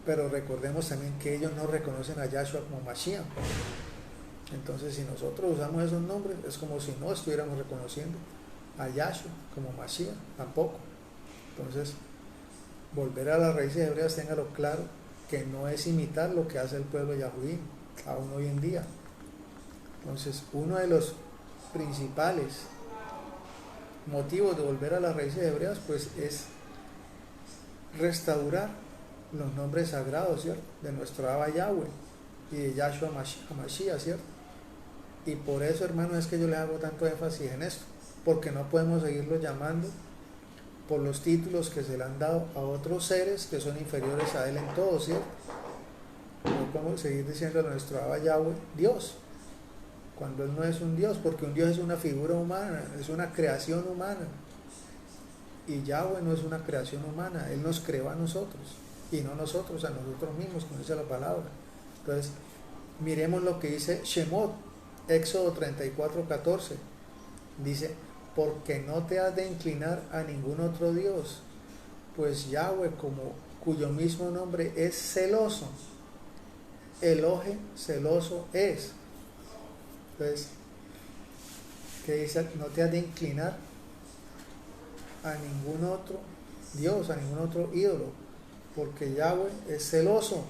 A: pero recordemos también que ellos no reconocen a Yahshua como Mashiach. Entonces, si nosotros usamos esos nombres, es como si no estuviéramos reconociendo a Yahshua como Mashiach, tampoco. Entonces, volver a las raíces hebreas, téngalo claro, que no es imitar lo que hace el pueblo yahudí, aún hoy en día. Entonces, uno de los principales motivos de volver a las raíces hebreas, pues es restaurar los nombres sagrados, ¿cierto? De nuestro Abba Yahweh y de Yahshua Mashiach, ¿cierto? Y por eso, hermanos, es que yo les hago tanto énfasis en esto, porque no podemos seguirlo llamando por los títulos que se le han dado a otros seres que son inferiores a él en todo, ¿cierto? No podemos seguir diciendo a nuestro Abba Yahweh Dios, cuando él no es un Dios, porque un Dios es una figura humana, es una creación humana, y Yahweh no es una creación humana, él nos creó a nosotros, y no nosotros a nosotros mismos, como dice la palabra. Entonces, miremos lo que dice Shemot, Éxodo 34:14, dice: porque no te has de inclinar a ningún otro Dios, pues Yahweh, cuyo mismo nombre es celoso, Elohe celoso es. Entonces, ¿qué dice? No te has de inclinar a ningún otro Dios, a ningún otro ídolo, porque Yahweh es celoso,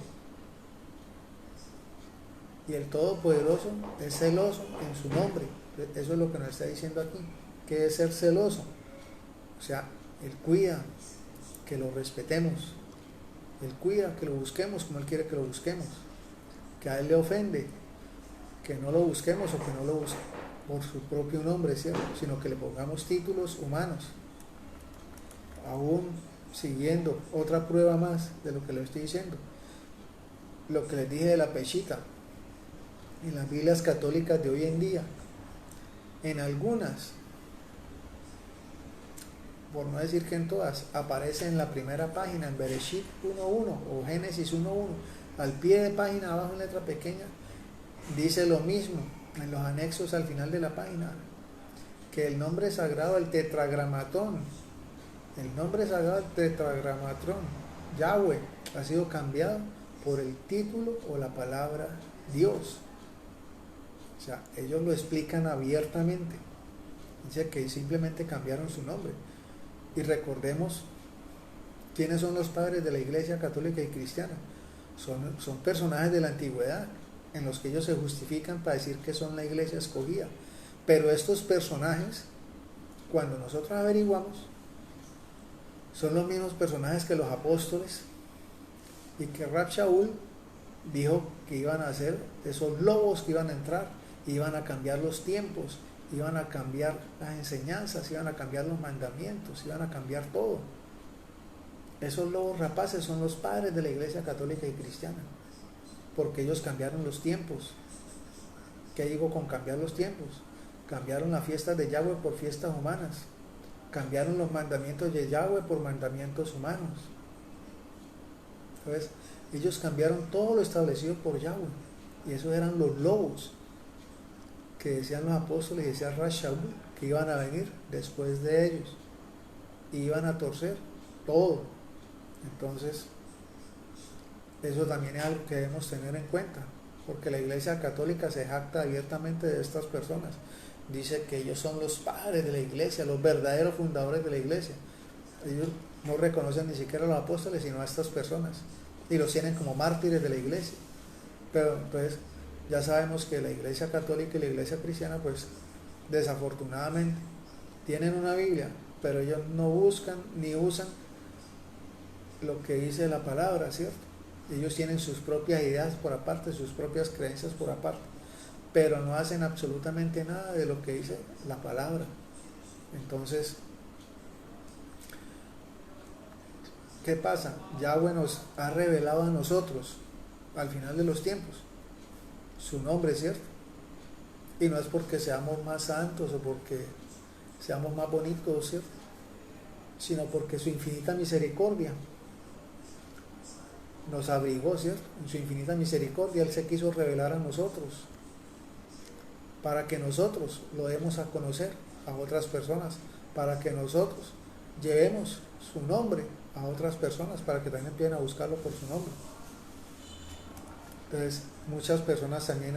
A: y el Todopoderoso es celoso en su nombre. Eso es lo que nos está diciendo aquí, que es ser celoso. O sea, él cuida que lo respetemos, él cuida que lo busquemos como él quiere que lo busquemos, que a él le ofende que no lo busquemos o que no lo busque por su propio nombre, ¿cierto? Sino que le pongamos títulos humanos. Aún siguiendo otra prueba más de lo que le estoy diciendo, lo que les dije de la peshita, en las Biblias católicas de hoy en día, en algunas, por no decir que en todas, aparece en la primera página, en Bereshit 1.1 o Génesis 1.1, al pie de página, abajo en letra pequeña, dice lo mismo en los anexos al final de la página, que el nombre sagrado, el tetragramatón, Yahweh, ha sido cambiado por el título o la palabra Dios. O sea, ellos lo explican abiertamente. Dice que simplemente cambiaron su nombre. Y recordemos quiénes son los padres de la Iglesia Católica y Cristiana. Son personajes de la antigüedad, en los que ellos se justifican para decir que son la iglesia escogida. Pero estos personajes, cuando nosotros averiguamos, son los mismos personajes que los apóstoles, y que Rab Shaul dijo que iban a ser esos lobos que iban a entrar, iban a cambiar los tiempos, iban a cambiar las enseñanzas, iban a cambiar los mandamientos, iban a cambiar todo. Esos lobos rapaces son los padres de la Iglesia Católica y Cristiana, porque ellos cambiaron los tiempos. ¿Qué digo con cambiar los tiempos? Cambiaron las fiestas de Yahweh por fiestas humanas, cambiaron los mandamientos de Yahweh por mandamientos humanos. Entonces, ellos cambiaron todo lo establecido por Yahweh, y esos eran los lobos que decían los apóstoles y decía Rab Shaul que iban a venir después de ellos y iban a torcer todo. Entonces, eso también es algo que debemos tener en cuenta, porque la Iglesia Católica se jacta abiertamente de estas personas. Dice que ellos son los padres de la Iglesia, los verdaderos fundadores de la Iglesia. Ellos no reconocen ni siquiera a los apóstoles, sino a estas personas, y los tienen como mártires de la Iglesia. Pero entonces ya sabemos que la Iglesia Católica y la Iglesia Cristiana, pues desafortunadamente tienen una Biblia, pero ellos no buscan ni usan lo que dice la palabra, ¿cierto? Ellos tienen sus propias ideas por aparte, sus propias creencias por aparte. pero no hacen absolutamente nada de lo que dice la palabra. Entonces, ¿qué pasa? Yahweh nos ha revelado a nosotros, al final de los tiempos, su nombre, ¿cierto? Y no es porque seamos más santos o porque seamos más bonitos, ¿cierto? Sino porque su infinita misericordia nos abrigó, ¿cierto? En su infinita misericordia Él se quiso revelar a nosotros para que nosotros lo demos a conocer a otras personas, para que nosotros llevemos su nombre a otras personas, para que también empiecen a buscarlo por su nombre. Entonces, muchas personas también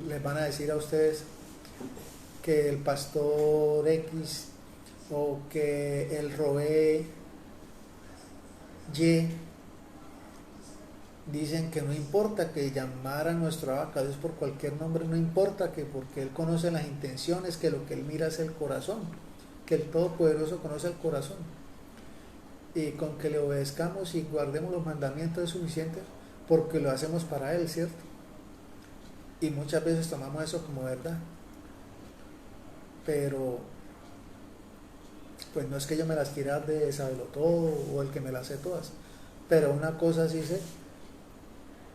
A: les van a decir a ustedes que el pastor X o que el Roé Y dicen que no importa que llamara a nuestro Dios por cualquier nombre, no importa, que porque Él conoce las intenciones, que lo que Él mira es el corazón, que el Todopoderoso conoce el corazón, y con que le obedezcamos y guardemos los mandamientos es suficiente, porque lo hacemos para Él, ¿cierto? Y muchas veces tomamos eso como verdad, pero pues no es que yo me las quiera de saberlo todo o el que me las sé todas, pero una cosa sí sé,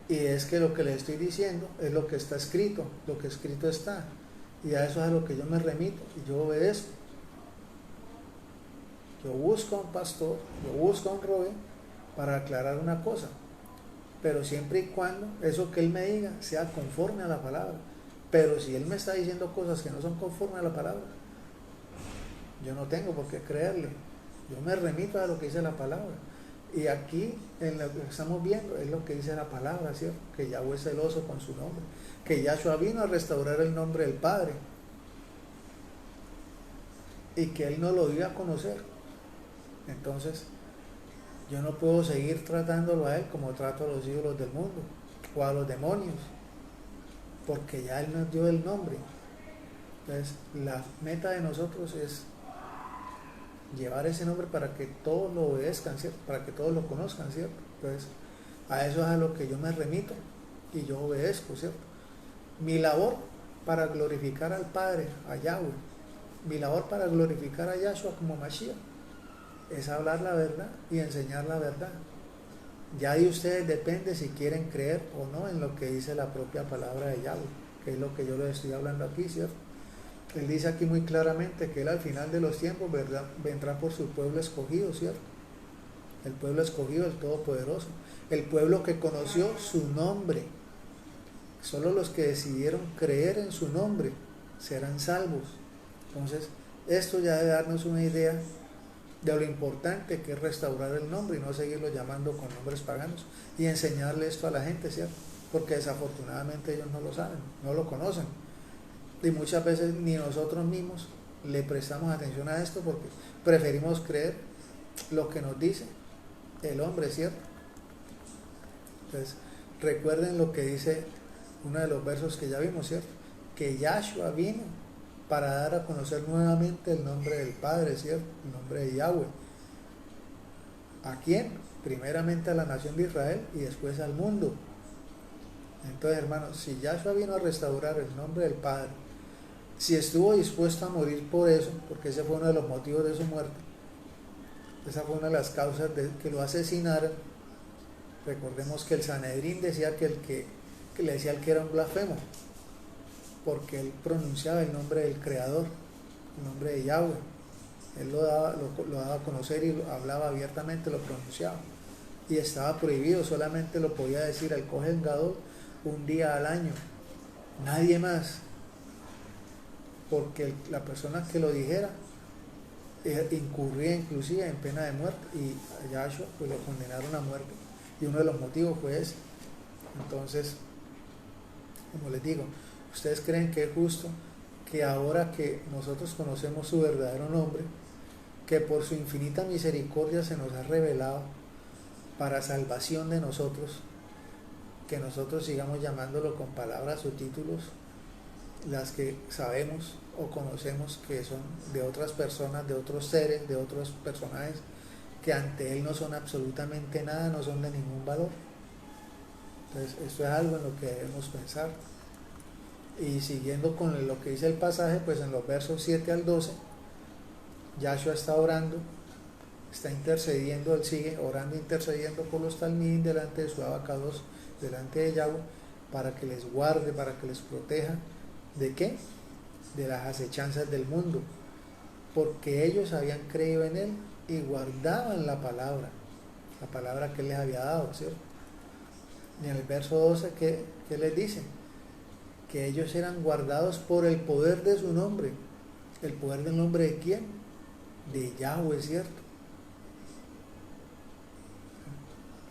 A: y es que lo que les estoy diciendo es lo que está escrito, lo que escrito está, y a eso es a lo que yo me remito y yo obedezco. Yo busco a un pastor, yo busco a un Roé para aclarar una cosa, pero siempre y cuando eso que él me diga sea conforme a la palabra. Pero si él me está diciendo cosas que no son conforme a la palabra, yo no tengo por qué creerle. Yo me remito a lo que dice la palabra. Y aquí, en lo que estamos viendo, es lo que dice la palabra, ¿cierto? Que Yahweh es celoso con su nombre, que Yahshua vino a restaurar el nombre del Padre y que Él no lo dio a conocer. Entonces, yo no puedo seguir tratándolo a Él como trato a los ídolos del mundo o a los demonios, porque ya Él nos dio el nombre. Entonces, la meta de nosotros es llevar ese nombre para que todos lo obedezcan, ¿cierto? Para que todos lo conozcan, ¿cierto? Entonces, a eso es a lo que yo me remito y yo obedezco, ¿cierto? Mi labor para glorificar al Padre, a Yahweh, mi labor para glorificar a Yahshua como Mashiach, es hablar la verdad y enseñar la verdad. Ya de ustedes depende si quieren creer o no en lo que dice la propia palabra de Yahweh, que es lo que yo les estoy hablando aquí, ¿cierto? Él dice aquí muy claramente que Él al final de los tiempos, ¿verdad?, vendrá por su pueblo escogido, ¿cierto? El pueblo escogido, el Todopoderoso, el pueblo que conoció su nombre. Solo los que decidieron creer en su nombre serán salvos. Entonces, esto ya debe darnos una idea de lo importante que es restaurar el nombre y no seguirlo llamando con nombres paganos y enseñarle esto a la gente, ¿cierto? Porque desafortunadamente ellos no lo saben, no lo conocen. Y muchas veces ni nosotros mismos le prestamos atención a esto porque preferimos creer lo que nos dice el hombre, ¿cierto? Entonces, recuerden lo que dice uno de los versos que ya vimos, ¿cierto? Que Yahshua vino para dar a conocer nuevamente el nombre del Padre, ¿cierto? El nombre de Yahweh. ¿A quién? Primeramente a la nación de Israel y después al mundo. Entonces, hermanos, si Yahshua vino a restaurar el nombre del Padre, si estuvo dispuesto a morir por eso, porque ese fue uno de los motivos de su muerte, esa fue una de las causas de que lo asesinaron. Recordemos que el Sanedrín decía que le decía que era un blasfemo, porque él pronunciaba el nombre del Creador, el nombre de Yahweh. Él lo daba a conocer y lo hablaba abiertamente, lo pronunciaba. Y estaba prohibido, solamente lo podía decir el Kohen Gadol un día al año, nadie más, porque la persona que lo dijera incurría inclusive en pena de muerte, y a Yahshua pues lo condenaron a muerte, y uno de los motivos fue ese. Entonces, como les digo, ¿ustedes creen que es justo que ahora que nosotros conocemos su verdadero nombre, que por su infinita misericordia se nos ha revelado para salvación de nosotros, que nosotros sigamos llamándolo con palabras o títulos, las que sabemos o conocemos que son de otras personas, de otros seres, de otros personajes, que ante Él no son absolutamente nada, no son de ningún valor? Entonces, esto es algo en lo que debemos pensar. Y siguiendo con lo que dice el pasaje, pues en los versos 7 al 12, Yahshua está orando, está intercediendo, él sigue orando, intercediendo por los talmín delante de su abacados, delante de Yahweh, para que les guarde, para que les proteja. ¿De qué? De las acechanzas del mundo, porque ellos habían creído en él y guardaban la palabra que él les había dado, ¿cierto? Y en el verso 12, ¿qué les dice? Que ellos eran guardados por el poder de su nombre. ¿El poder del nombre de quién? De Yahweh, ¿cierto?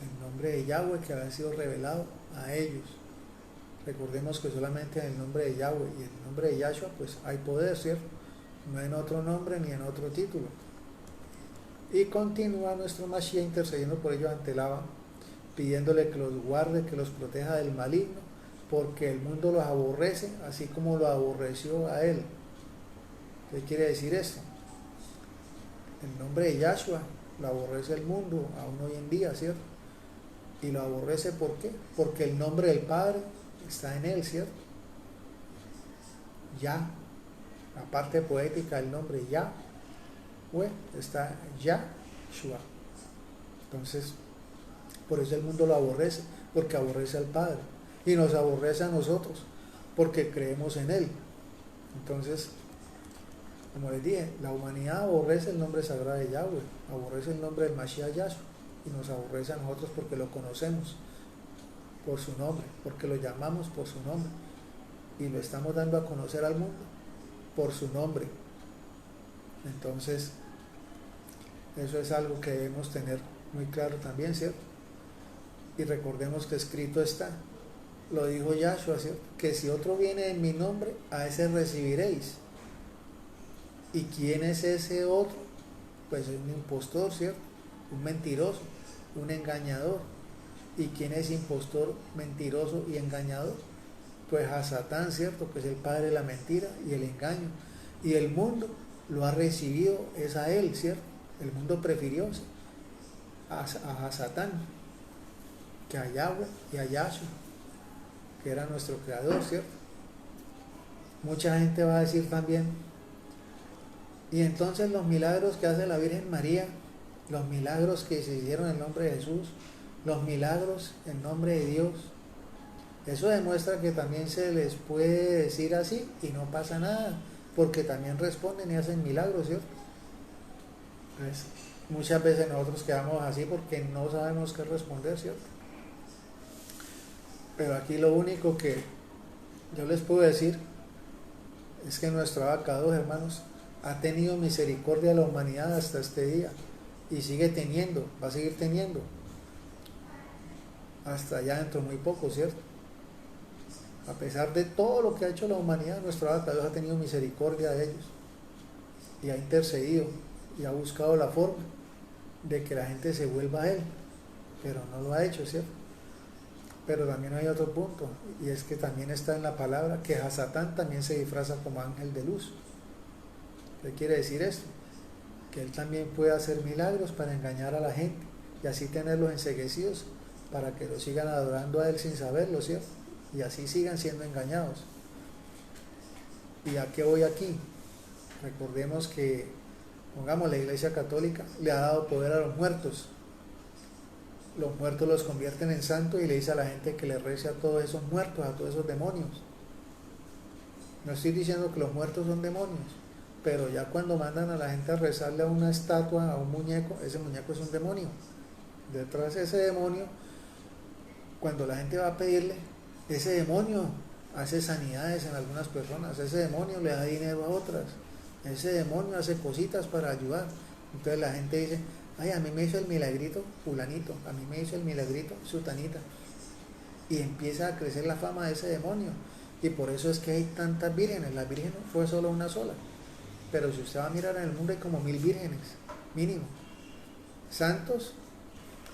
A: El nombre de Yahweh que había sido revelado a ellos. Recordemos que solamente en el nombre de Yahweh y en el nombre de Yahshua pues hay poder, ¿cierto? No en otro nombre ni en otro título. Y continúa nuestro Mashiach intercediendo por ellos ante el Abba, pidiéndole que los guarde, que los proteja del maligno, porque el mundo los aborrece, así como lo aborreció a él. ¿Qué quiere decir esto? El nombre de Yahshua lo aborrece el mundo, aún hoy en día, ¿cierto? Y lo aborrece, ¿por qué? Porque el nombre del Padre está en él, ¿cierto? Ya, la parte poética del nombre Yahweh está Yahshua. Entonces, por eso el mundo lo aborrece, porque aborrece al Padre. Y nos aborrece a nosotros, porque creemos en él. Entonces, como les dije, la humanidad aborrece el nombre sagrado de Yahweh, aborrece el nombre del Mashiach Yahshua, y nos aborrece a nosotros porque lo conocemos por su nombre, porque lo llamamos por su nombre, y lo estamos dando a conocer al mundo por su nombre. Entonces, eso es algo que debemos tener muy claro también, ¿cierto? Y recordemos que escrito está, lo dijo Yahshua, ¿cierto? Que si otro viene en mi nombre, a ese recibiréis. ¿Y quién es ese otro? Pues es un impostor, ¿cierto? Un mentiroso, un engañador. ¿Y quién es impostor, mentiroso y engañador? Pues a Satán, ¿cierto? Que es el padre de la mentira y el engaño. Y el mundo lo ha recibido, es a él, ¿cierto? El mundo prefirió a Satán que a Yahweh y a Yahshua, que era nuestro creador, ¿cierto? Mucha gente va a decir también, y entonces los milagros que hace la Virgen María, los milagros que se hicieron en nombre de Jesús, los milagros en nombre de Dios, eso demuestra que también se les puede decir así y no pasa nada, porque también responden y hacen milagros, ¿cierto? Entonces, muchas veces nosotros quedamos así porque no sabemos qué responder, ¿cierto? Pero aquí lo único que yo les puedo decir es que nuestro abacados, hermanos, ha tenido misericordia de la humanidad hasta este día y sigue teniendo, va a seguir teniendo hasta allá dentro muy poco, ¿cierto? A pesar de todo lo que ha hecho la humanidad, nuestro abacados ha tenido misericordia de ellos y ha intercedido y ha buscado la forma de que la gente se vuelva a él, pero no lo ha hecho, ¿cierto? Pero también hay otro punto, y es que también está en la palabra que Hasatán también se disfraza como ángel de luz. ¿Qué quiere decir esto? Que él también puede hacer milagros para engañar a la gente y así tenerlos enceguecidos para que lo sigan adorando a él sin saberlo, ¿cierto? Y así sigan siendo engañados. ¿Y a qué voy aquí? Recordemos que, pongamos, la Iglesia Católica le ha dado poder a los muertos. Los muertos los convierten en santos y le dice a la gente que le rece a todos esos muertos, a todos esos demonios. No estoy diciendo que los muertos son demonios, pero ya cuando mandan a la gente a rezarle a una estatua, a un muñeco, ese muñeco es un demonio. Detrás de ese demonio, cuando la gente va a pedirle, ese demonio hace sanidades en algunas personas, ese demonio le da dinero a otras, ese demonio hace cositas para ayudar. Entonces la gente dice, ay, a mí me hizo el milagrito fulanito, a mí me hizo el milagrito sutanita, y empieza a crecer la fama de ese demonio, y por eso es que hay tantas vírgenes. La virgen fue solo una sola, pero si usted va a mirar en el mundo hay como 1000 vírgenes, mínimo, santos,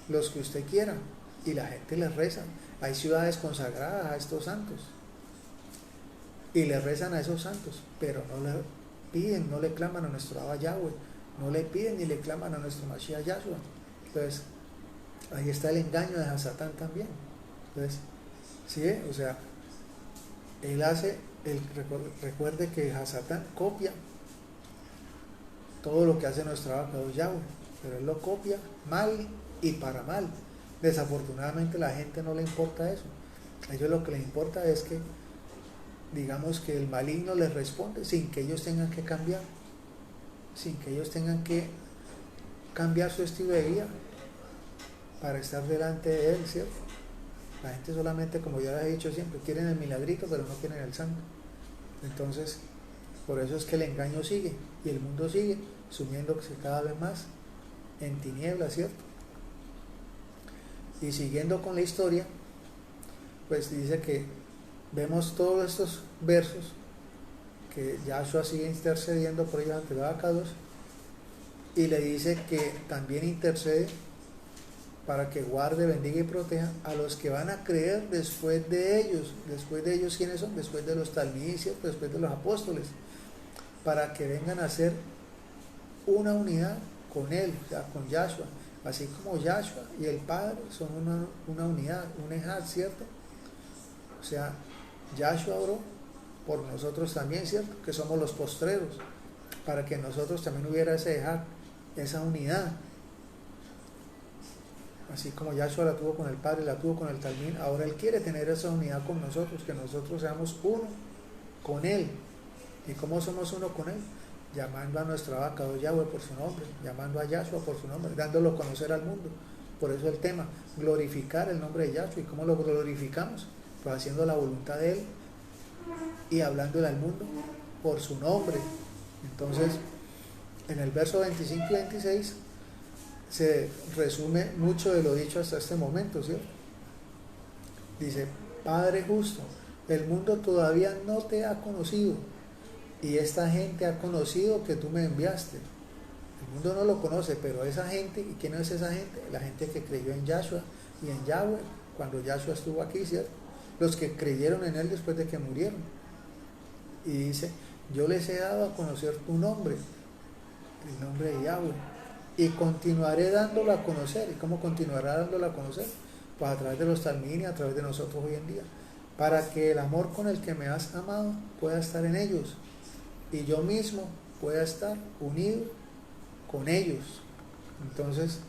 A: los que usted quiera, y la gente les reza. Hay ciudades consagradas a estos santos, y le rezan a esos santos, pero no le piden, no le claman a nuestro Abba Yahweh, no le piden ni le claman a nuestro Mashiach Yahshua. Entonces, ahí está el engaño de Hasatán también. Entonces, ¿sí? O sea, él hace recuerde que Hasatán copia todo lo que hace nuestro Abacados Yahweh, pero él lo copia mal y para mal. Desafortunadamente a la gente no le importa eso. A ellos lo que les importa es que, digamos, que el maligno les responde sin que ellos tengan que cambiar, sin que ellos tengan que cambiar su estilo de vida para estar delante de él, ¿cierto? La gente solamente, como ya les he dicho siempre, quieren el milagrito, pero no quieren el santo. Entonces, por eso es que el engaño sigue y el mundo sigue sumiéndose cada vez más en tinieblas, ¿cierto? Y siguiendo con la historia, pues dice que vemos todos estos versos que Yahshua sigue intercediendo por ellos ante el Abacados, y le dice que también intercede para que guarde, bendiga y proteja a los que van a creer después de ellos. Después de ellos, ¿quiénes son? Después de los talmidis, después de los apóstoles, para que vengan a ser una unidad con él, o sea, con Yahshua, así como Yahshua y el Padre son una unidad, un ejad, ¿cierto? O sea, Yahshua oró por nosotros también, ¿cierto? Que somos los postreros, para que nosotros también hubiera ese ejad, esa unidad. Así como Yahshua la tuvo con el Padre, la tuvo con el Talmín, ahora Él quiere tener esa unidad con nosotros, que nosotros seamos uno con Él. ¿Y cómo somos uno con Él? Llamando a nuestro Abacados Yahweh por su nombre, llamando a Yahshua por su nombre, dándolo a conocer al mundo. Por eso el tema, glorificar el nombre de Yahshua. ¿Y cómo lo glorificamos? Pues haciendo la voluntad de Él y hablándole al mundo por su nombre. Entonces, en el verso 25 y 26 se resume mucho de lo dicho hasta este momento, ¿cierto? Dice: Padre justo, el mundo todavía no te ha conocido, y esta gente ha conocido que tú me enviaste. El mundo no lo conoce, pero esa gente, ¿y quién es esa gente? La gente que creyó en Yahshua y en Yahweh cuando Yahshua estuvo aquí, ¿cierto? Los que creyeron en él después de que murieron. Y dice: yo les he dado a conocer tu nombre, el nombre de Yahweh, y continuaré dándolo a conocer. ¿Y cómo continuará dándolo a conocer? Pues a través de los talmín, a través de nosotros hoy en día, para que el amor con el que me has amado pueda estar en ellos, y yo mismo pueda estar unido con ellos. Entonces,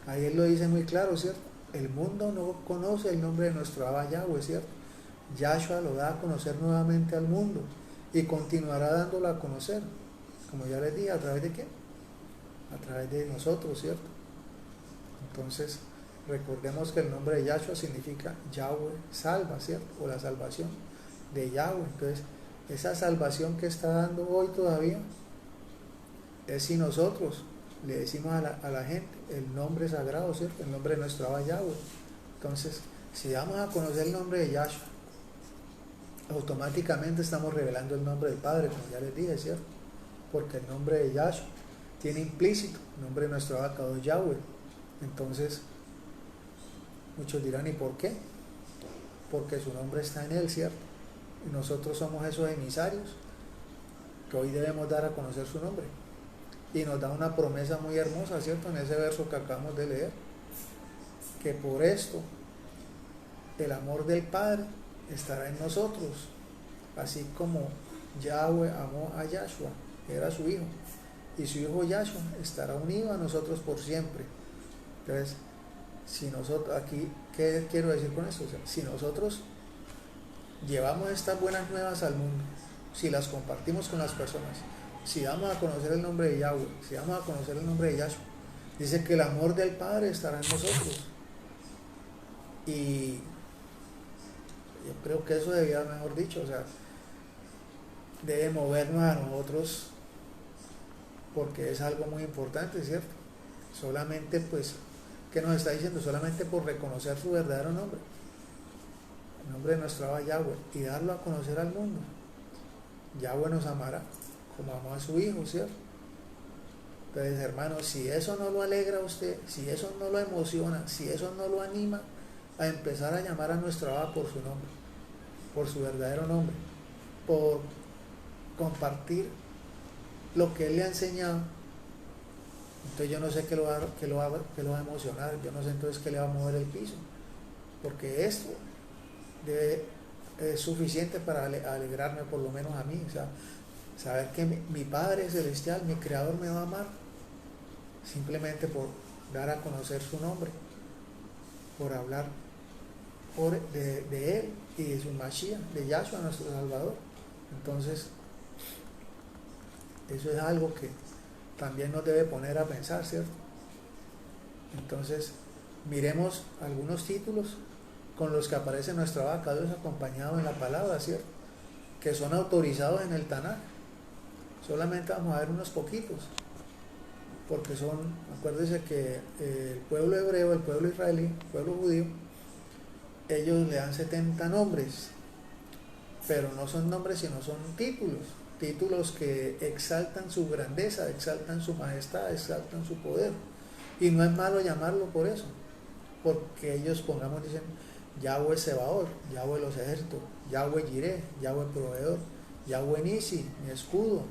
A: ahí él lo dice muy claro, ¿cierto? El mundo no conoce el nombre de nuestro Abba Yahweh, ¿cierto? Yahshua lo da a conocer nuevamente al mundo y continuará dándolo a conocer, como ya les dije, ¿a través de qué? A través de nosotros, ¿cierto? Entonces, recordemos que el nombre de Yahshua significa Yahweh salva, ¿cierto? O la salvación de Yahweh. Entonces, esa salvación que está dando hoy todavía es si nosotros le decimos a la gente el nombre sagrado, ¿cierto? El nombre de nuestro Abba Yahweh. Entonces, si vamos a conocer el nombre de Yahshua, automáticamente estamos revelando el nombre del Padre, como ya les dije, ¿cierto? Porque el nombre de Yahshua tiene implícito el nombre de nuestro Abacados Yahweh. Entonces, muchos dirán: ¿y por qué? Porque su nombre está en él, ¿cierto? Y nosotros somos esos emisarios que hoy debemos dar a conocer su nombre. Y nos da una promesa muy hermosa, ¿cierto? En ese verso que acabamos de leer, que por esto el amor del Padre estará en nosotros, así como Yahweh amó a Yahshua, que era su hijo, y su hijo Yahshua estará unido a nosotros por siempre. Entonces, si nosotros, aquí, ¿qué quiero decir con esto? O sea, si nosotros llevamos estas buenas nuevas al mundo, si las compartimos con las personas, si damos a conocer el nombre de Yahweh, si damos a conocer el nombre de Yahshua, dice que el amor del Padre estará en nosotros. Y yo creo que eso debía, mejor dicho, o sea, debe movernos a nosotros, porque es algo muy importante, ¿cierto? Solamente, pues, ¿qué nos está diciendo? Solamente por reconocer su verdadero nombre, el nombre de nuestro Abba Yahweh, y darlo a conocer al mundo, Yahweh nos amará como amó a su hijo, ¿cierto? Entonces, hermanos, si eso no lo alegra a usted, si eso no lo emociona, si eso no lo anima a empezar a llamar a nuestro Abba por su nombre, por su verdadero nombre, por compartir lo que él le ha enseñado, entonces yo no sé qué lo va a emocionar, yo no sé entonces qué le va a mover el piso, porque esto debe es suficiente para alegrarme, por lo menos a mí. O sea, saber que mi Padre Celestial, mi Creador, me va a amar simplemente por dar a conocer su nombre, por hablar de Él y de su Mashiach, de Yahshua, nuestro Salvador. Entonces, eso es algo que también nos debe poner a pensar, ¿cierto? Entonces, miremos algunos títulos con los que aparece nuestro abacados acompañado en la palabra, ¿cierto? Que son autorizados en el Tanaj. Solamente vamos a ver unos poquitos, porque son, acuérdense que el pueblo hebreo, el pueblo israelí, el pueblo judío, ellos le dan 70 nombres, pero no son nombres sino son títulos que exaltan su grandeza, exaltan su majestad, exaltan su poder. Y no es malo llamarlo por eso, porque ellos, pongamos, dicen Yahweh Sebaot, Yahweh los ejércitos, Yahweh Jireh, Yahweh proveedor, Yahweh Nisi, mi escudo.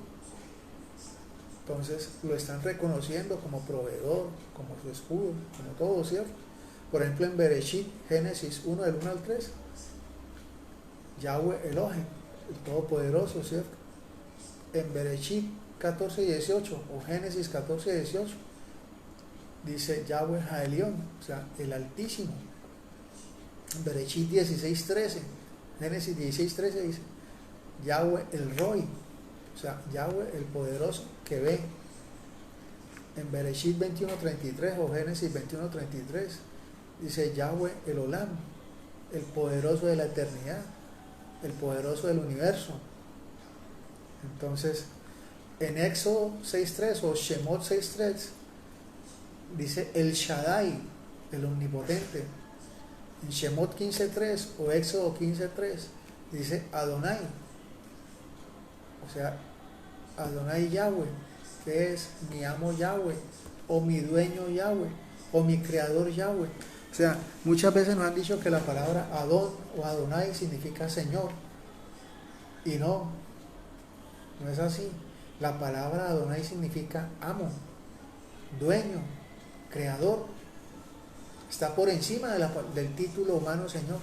A: Entonces lo están reconociendo como proveedor, como su escudo, como todo, ¿cierto? Por ejemplo, en Bereshit, Génesis 1, del 1 al 3, Yahweh Elohim, el Todopoderoso, ¿cierto? En Bereshit 14 y 18, o Génesis 14 y 18, dice Yahweh Haelión, o sea, el Altísimo. En Bereshit 16, 13, Génesis 16, 13 dice Yahweh el Roy, o sea, Yahweh el Poderoso que ve. En Bereshit 21, 33 o Génesis 21, 33 dice Yahweh el Olam, el poderoso de la eternidad, el poderoso del universo. Entonces, en Éxodo 6.3 o Shemot 6.3 dice el Shaddai, el omnipotente. En Shemot 15.3 o Éxodo 15.3 dice Adonai, o sea, Adonai Yahweh, que es mi amo Yahweh, o mi dueño Yahweh, o mi creador Yahweh. O sea, muchas veces nos han dicho que la palabra Adon o Adonai significa Señor, y no es así. La palabra Adonai significa amo, dueño, creador. Está por encima del título humano Señor.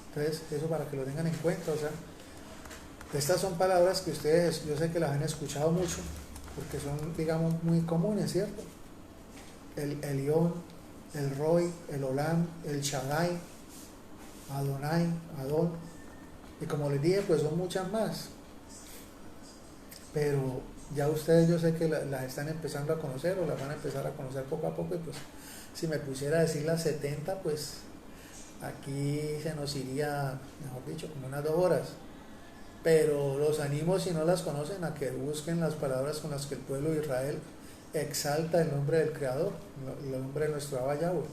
A: Entonces, eso para que lo tengan en cuenta. O sea, estas son palabras que ustedes, yo sé que las han escuchado mucho, porque son, digamos, muy comunes, ¿cierto? El Elión, el Roy, el Olam, el Shaddai, Adonai, Adon, y como les dije, pues son muchas más, pero ya ustedes, yo sé que las están empezando a conocer, o las van a empezar a conocer poco a poco, y pues si me pusiera a decir las 70, pues aquí se nos iría, mejor dicho, como unas 2 horas. Pero los animo, si no las conocen, a que busquen las palabras con las que el pueblo de Israel exalta el nombre del Creador, el nombre de nuestro Abba Yahweh.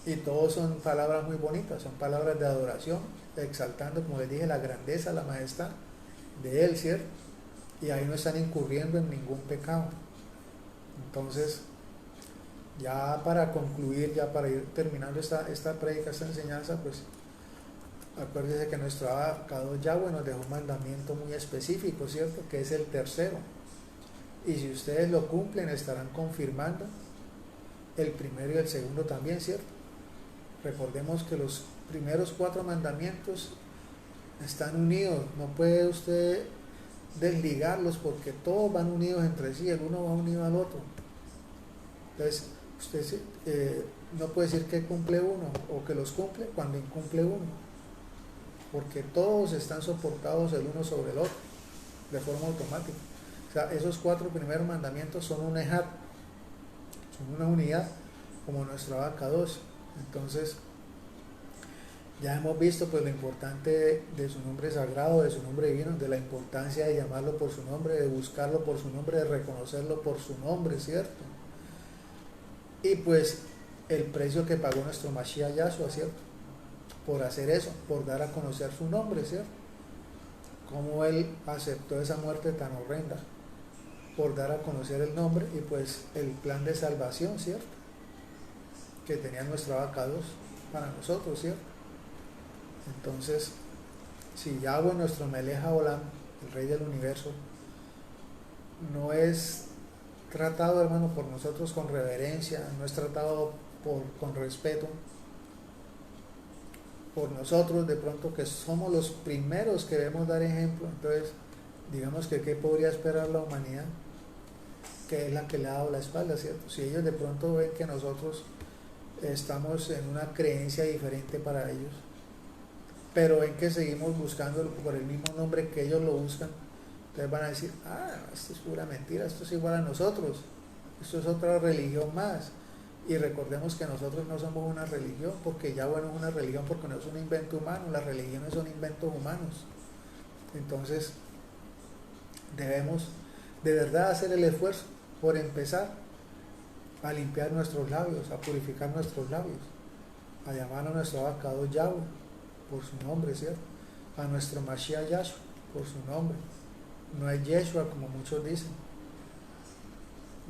A: Y todos son palabras muy bonitas, son palabras de adoración, exaltando, como les dije, la grandeza, la majestad de Él, ¿cierto? Y ahí no están incurriendo en ningún pecado. Entonces, ya para concluir, ya para ir terminando esta prédica, esta enseñanza, pues acuérdense que nuestro Abacados Yahweh nos dejó un mandamiento muy específico, ¿cierto? Que es el tercero. Y si ustedes lo cumplen, estarán confirmando el primero y el segundo también, ¿cierto? Recordemos que los primeros 4 mandamientos están unidos, no puede usted desligarlos porque todos van unidos entre sí, el uno va unido al otro. Entonces, usted no puede decir que cumple uno o que los cumple cuando incumple uno, porque todos están soportados el uno sobre el otro de forma automática. O sea, esos 4 primeros mandamientos son un ejad, son una unidad, como nuestro Abacados. Entonces, ya hemos visto pues lo importante de su nombre sagrado, de su nombre divino, de la importancia de llamarlo por su nombre, de buscarlo por su nombre, de reconocerlo por su nombre, ¿cierto? Y pues el precio que pagó nuestro Mashiach Yahshua, ¿cierto? Por hacer eso, por dar a conocer su nombre, ¿cierto? Cómo Él aceptó esa muerte tan horrenda, por dar a conocer el nombre y pues el plan de salvación, ¿cierto? Que tenía nuestro Abacados para nosotros, ¿cierto? Entonces, si Yahweh, nuestro Melech Haolam, el Rey del Universo, no es tratado, hermano, por nosotros con reverencia, no es tratado con respeto, por nosotros, de pronto que somos los primeros que debemos dar ejemplo. Entonces, digamos que ¿qué podría esperar la humanidad? Que es la que le ha dado la espalda, ¿cierto? Si ellos de pronto ven que nosotros estamos en una creencia diferente para ellos, pero ven que seguimos buscándolo por el mismo nombre que ellos lo buscan, entonces van a decir, ah, esto es pura mentira, esto es igual a nosotros, esto es otra religión más. Y recordemos que nosotros no somos una religión, porque ya bueno es una religión porque no es un invento humano, las religiones son inventos humanos. Entonces debemos de verdad hacer el esfuerzo por empezar a limpiar nuestros labios, a purificar nuestros labios, a llamar a nuestro abacado Yahweh por su nombre, ¿cierto? A nuestro Mashiach Yahshua por su nombre. No es Yeshua como muchos dicen,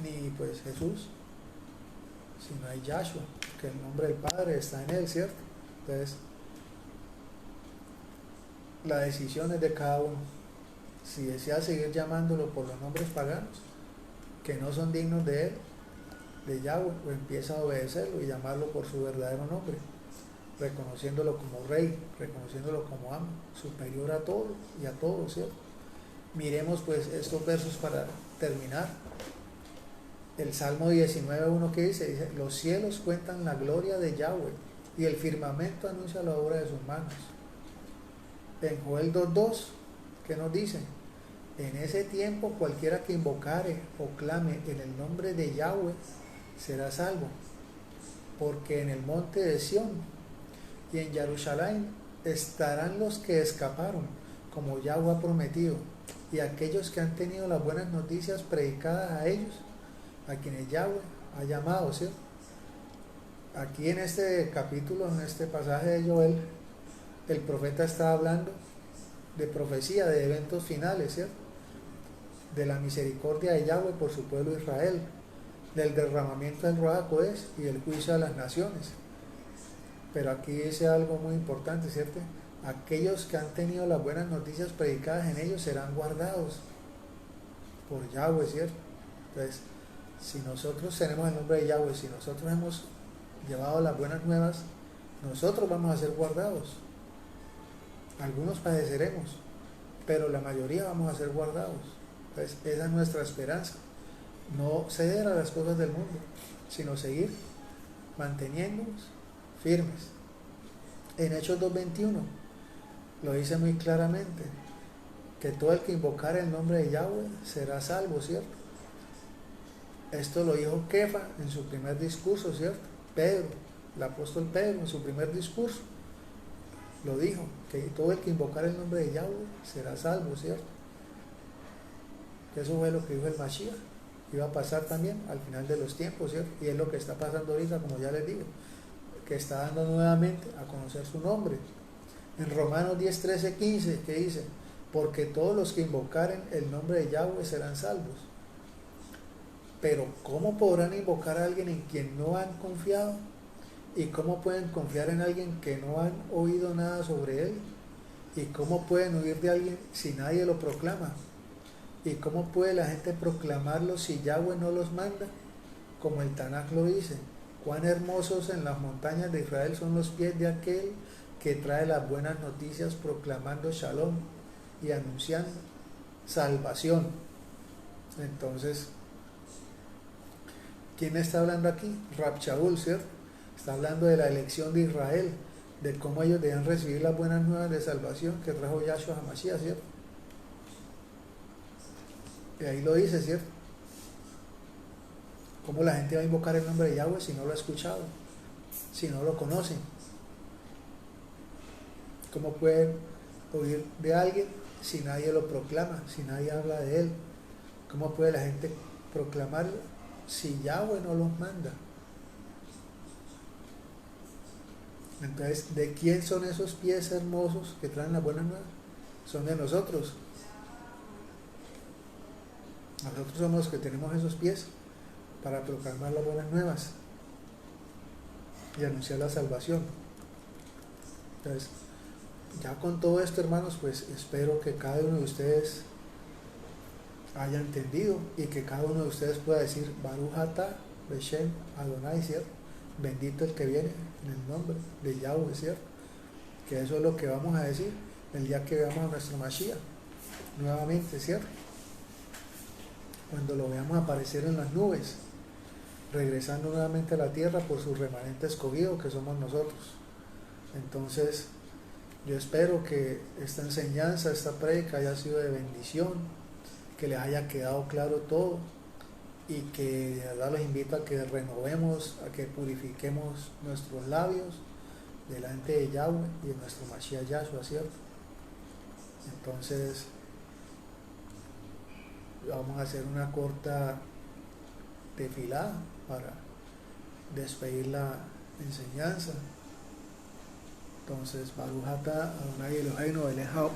A: ni pues Jesús, sino es Yahshua, que el nombre del Padre está en él, ¿cierto? Entonces, la decisión es de cada uno. Si desea seguir llamándolo por los nombres paganos, que no son dignos de él, de Yahweh, o empieza a obedecerlo y llamarlo por su verdadero nombre, reconociéndolo como rey, reconociéndolo como amo, superior a todo y a todos, ¿cierto? Miremos pues estos versos para terminar. El Salmo 19:1 que dice, los cielos cuentan la gloria de Yahweh y el firmamento anuncia la obra de sus manos. En Joel 2:2, ¿qué nos dice? En ese tiempo cualquiera que invocare o clame en el nombre de Yahweh será salvo, porque en el monte de Sión y en Jerusalén estarán los que escaparon, como Yahweh ha prometido, y aquellos que han tenido las buenas noticias predicadas a ellos, a quienes Yahweh ha llamado, ¿cierto? Aquí en este capítulo, en este pasaje de Joel, el profeta está hablando de profecía, de eventos finales, ¿cierto? De la misericordia de Yahweh por su pueblo Israel, del derramamiento del Ruach HaKodesh y del juicio a las naciones. Pero aquí dice algo muy importante, ¿cierto? Aquellos que han tenido las buenas noticias predicadas en ellos serán guardados por Yahweh, ¿cierto? Entonces, si nosotros tenemos el nombre de Yahweh, si nosotros hemos llevado las buenas nuevas, nosotros vamos a ser guardados. Algunos padeceremos, pero la mayoría vamos a ser guardados. Entonces, esa es nuestra esperanza. No ceder a las cosas del mundo, sino seguir manteniéndonos firmes. En Hechos 2:21 lo dice muy claramente, que todo el que invocara el nombre de Yahweh será salvo, ¿cierto? Esto lo dijo Kefa en su primer discurso, ¿cierto? Pedro, el apóstol Pedro en su primer discurso lo dijo, que todo el que invocara el nombre de Yahweh será salvo, ¿cierto? Que eso fue lo que dijo el Mashiach, iba a pasar también al final de los tiempos, ¿cierto? Y es lo que está pasando ahorita, como ya les digo, que está dando nuevamente a conocer su nombre. En Romanos 10:13-15, que dice, porque todos los que invocaren el nombre de Yahweh serán salvos. Pero ¿cómo podrán invocar a alguien en quien no han confiado? ¿Y cómo pueden confiar en alguien que no han oído nada sobre él? ¿Y cómo pueden huir de alguien si nadie lo proclama? ¿Y cómo puede la gente proclamarlo si Yahweh no los manda? Como el Tanaj lo dice, cuán hermosos en las montañas de Israel son los pies de aquel que trae las buenas noticias proclamando Shalom y anunciando salvación. Entonces, ¿quién está hablando aquí? Rab Shaul, ¿cierto? Está hablando de la elección de Israel, de cómo ellos deben recibir las buenas nuevas de salvación que trajo Yahshua HaMashiach, ¿cierto? Y ahí lo dice, ¿cierto? ¿Cómo la gente va a invocar el nombre de Yahweh si no lo ha escuchado? Si no lo conocen. ¿Cómo pueden oír de alguien si nadie lo proclama, si nadie habla de él? ¿Cómo puede la gente proclamarlo si Yahweh no los manda? Entonces, ¿de quién son esos pies hermosos que traen las buenas nuevas? Son de nosotros. Nosotros somos los que tenemos esos pies para proclamar las buenas nuevas y anunciar la salvación. Entonces, ya con todo esto, hermanos, pues espero que cada uno de ustedes haya entendido y que cada uno de ustedes pueda decir Baruch Atah Beshem Adonai, ¿cierto? Bendito el que viene en el nombre de Yahweh, ¿cierto? que eso es lo que vamos a decir el día que veamos a nuestro Mashiach nuevamente, ¿cierto? Cuando lo veamos aparecer en las nubes, regresando nuevamente a la tierra por su remanente escogido que somos nosotros. Entonces, yo espero que esta enseñanza, esta prédica haya sido de bendición, que les haya quedado claro todo y que de verdad les invito a que renovemos, a que purifiquemos nuestros labios delante de Yahweh y de nuestro Mashiach Yahshua, ¿cierto? Entonces, vamos a hacer una corta tefilá para despedir la enseñanza. Entonces, Baruch atah Adonai Eloheinu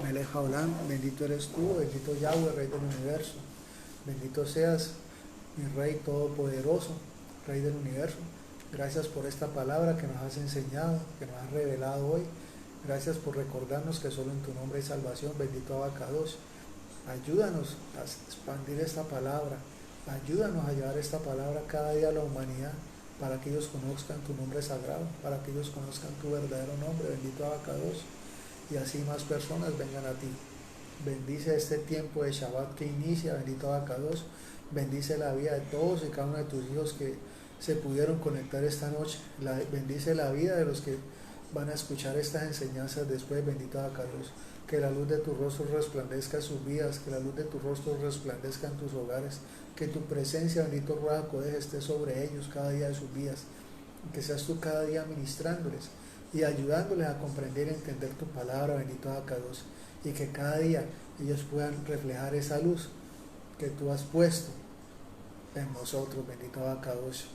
A: melech haolam, bendito eres tú, bendito Yahweh, Rey del universo, bendito seas mi Rey todopoderoso, Rey del universo. Gracias por esta palabra que nos has enseñado, que nos has revelado hoy. Gracias por recordarnos que solo en tu nombre hay salvación, bendito Abacados. Ayúdanos a expandir esta palabra, ayúdanos a llevar esta palabra cada día a la humanidad, para que ellos conozcan tu nombre sagrado, para que ellos conozcan tu verdadero nombre, bendito Abacados, y así más personas vengan a ti. Bendice este tiempo de Shabbat que inicia, bendito Abacados, bendice la vida de todos y cada uno de tus hijos que se pudieron conectar esta noche, bendice la vida de los que van a escuchar estas enseñanzas después, bendito Abacados. Que la luz de tu rostro resplandezca en sus vidas, que la luz de tu rostro resplandezca en tus hogares, que tu presencia, bendito Ruach HaKodesh, esté sobre ellos cada día de sus vidas, que seas tú cada día ministrándoles y ayudándoles a comprender y entender tu palabra, bendito Abacados, y que cada día ellos puedan reflejar esa luz que tú has puesto en nosotros, bendito Abacados.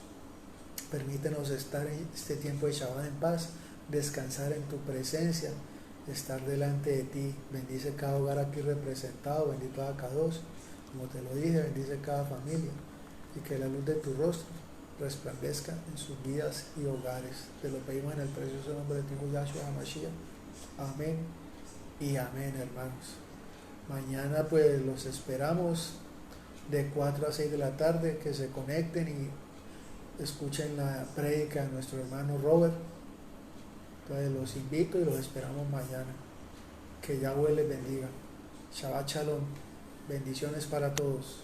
A: Permítenos estar en este tiempo de Shabbat en paz, descansar en tu presencia, estar delante de ti. Bendice cada hogar aquí representado, bendito Abacados, como te lo dije, bendice cada familia y que la luz de tu rostro resplandezca en sus vidas y hogares. Te lo pedimos en el precioso nombre de tu Hijo Yahshua HaMashiach. Amén y amén, hermanos. Mañana pues los esperamos de 4 a 6 de la tarde, que se conecten y escuchen la prédica de nuestro hermano Robert. Entonces los invito y los esperamos mañana. Que Yahweh les bendiga. Shabbat Shalom. Bendiciones para todos.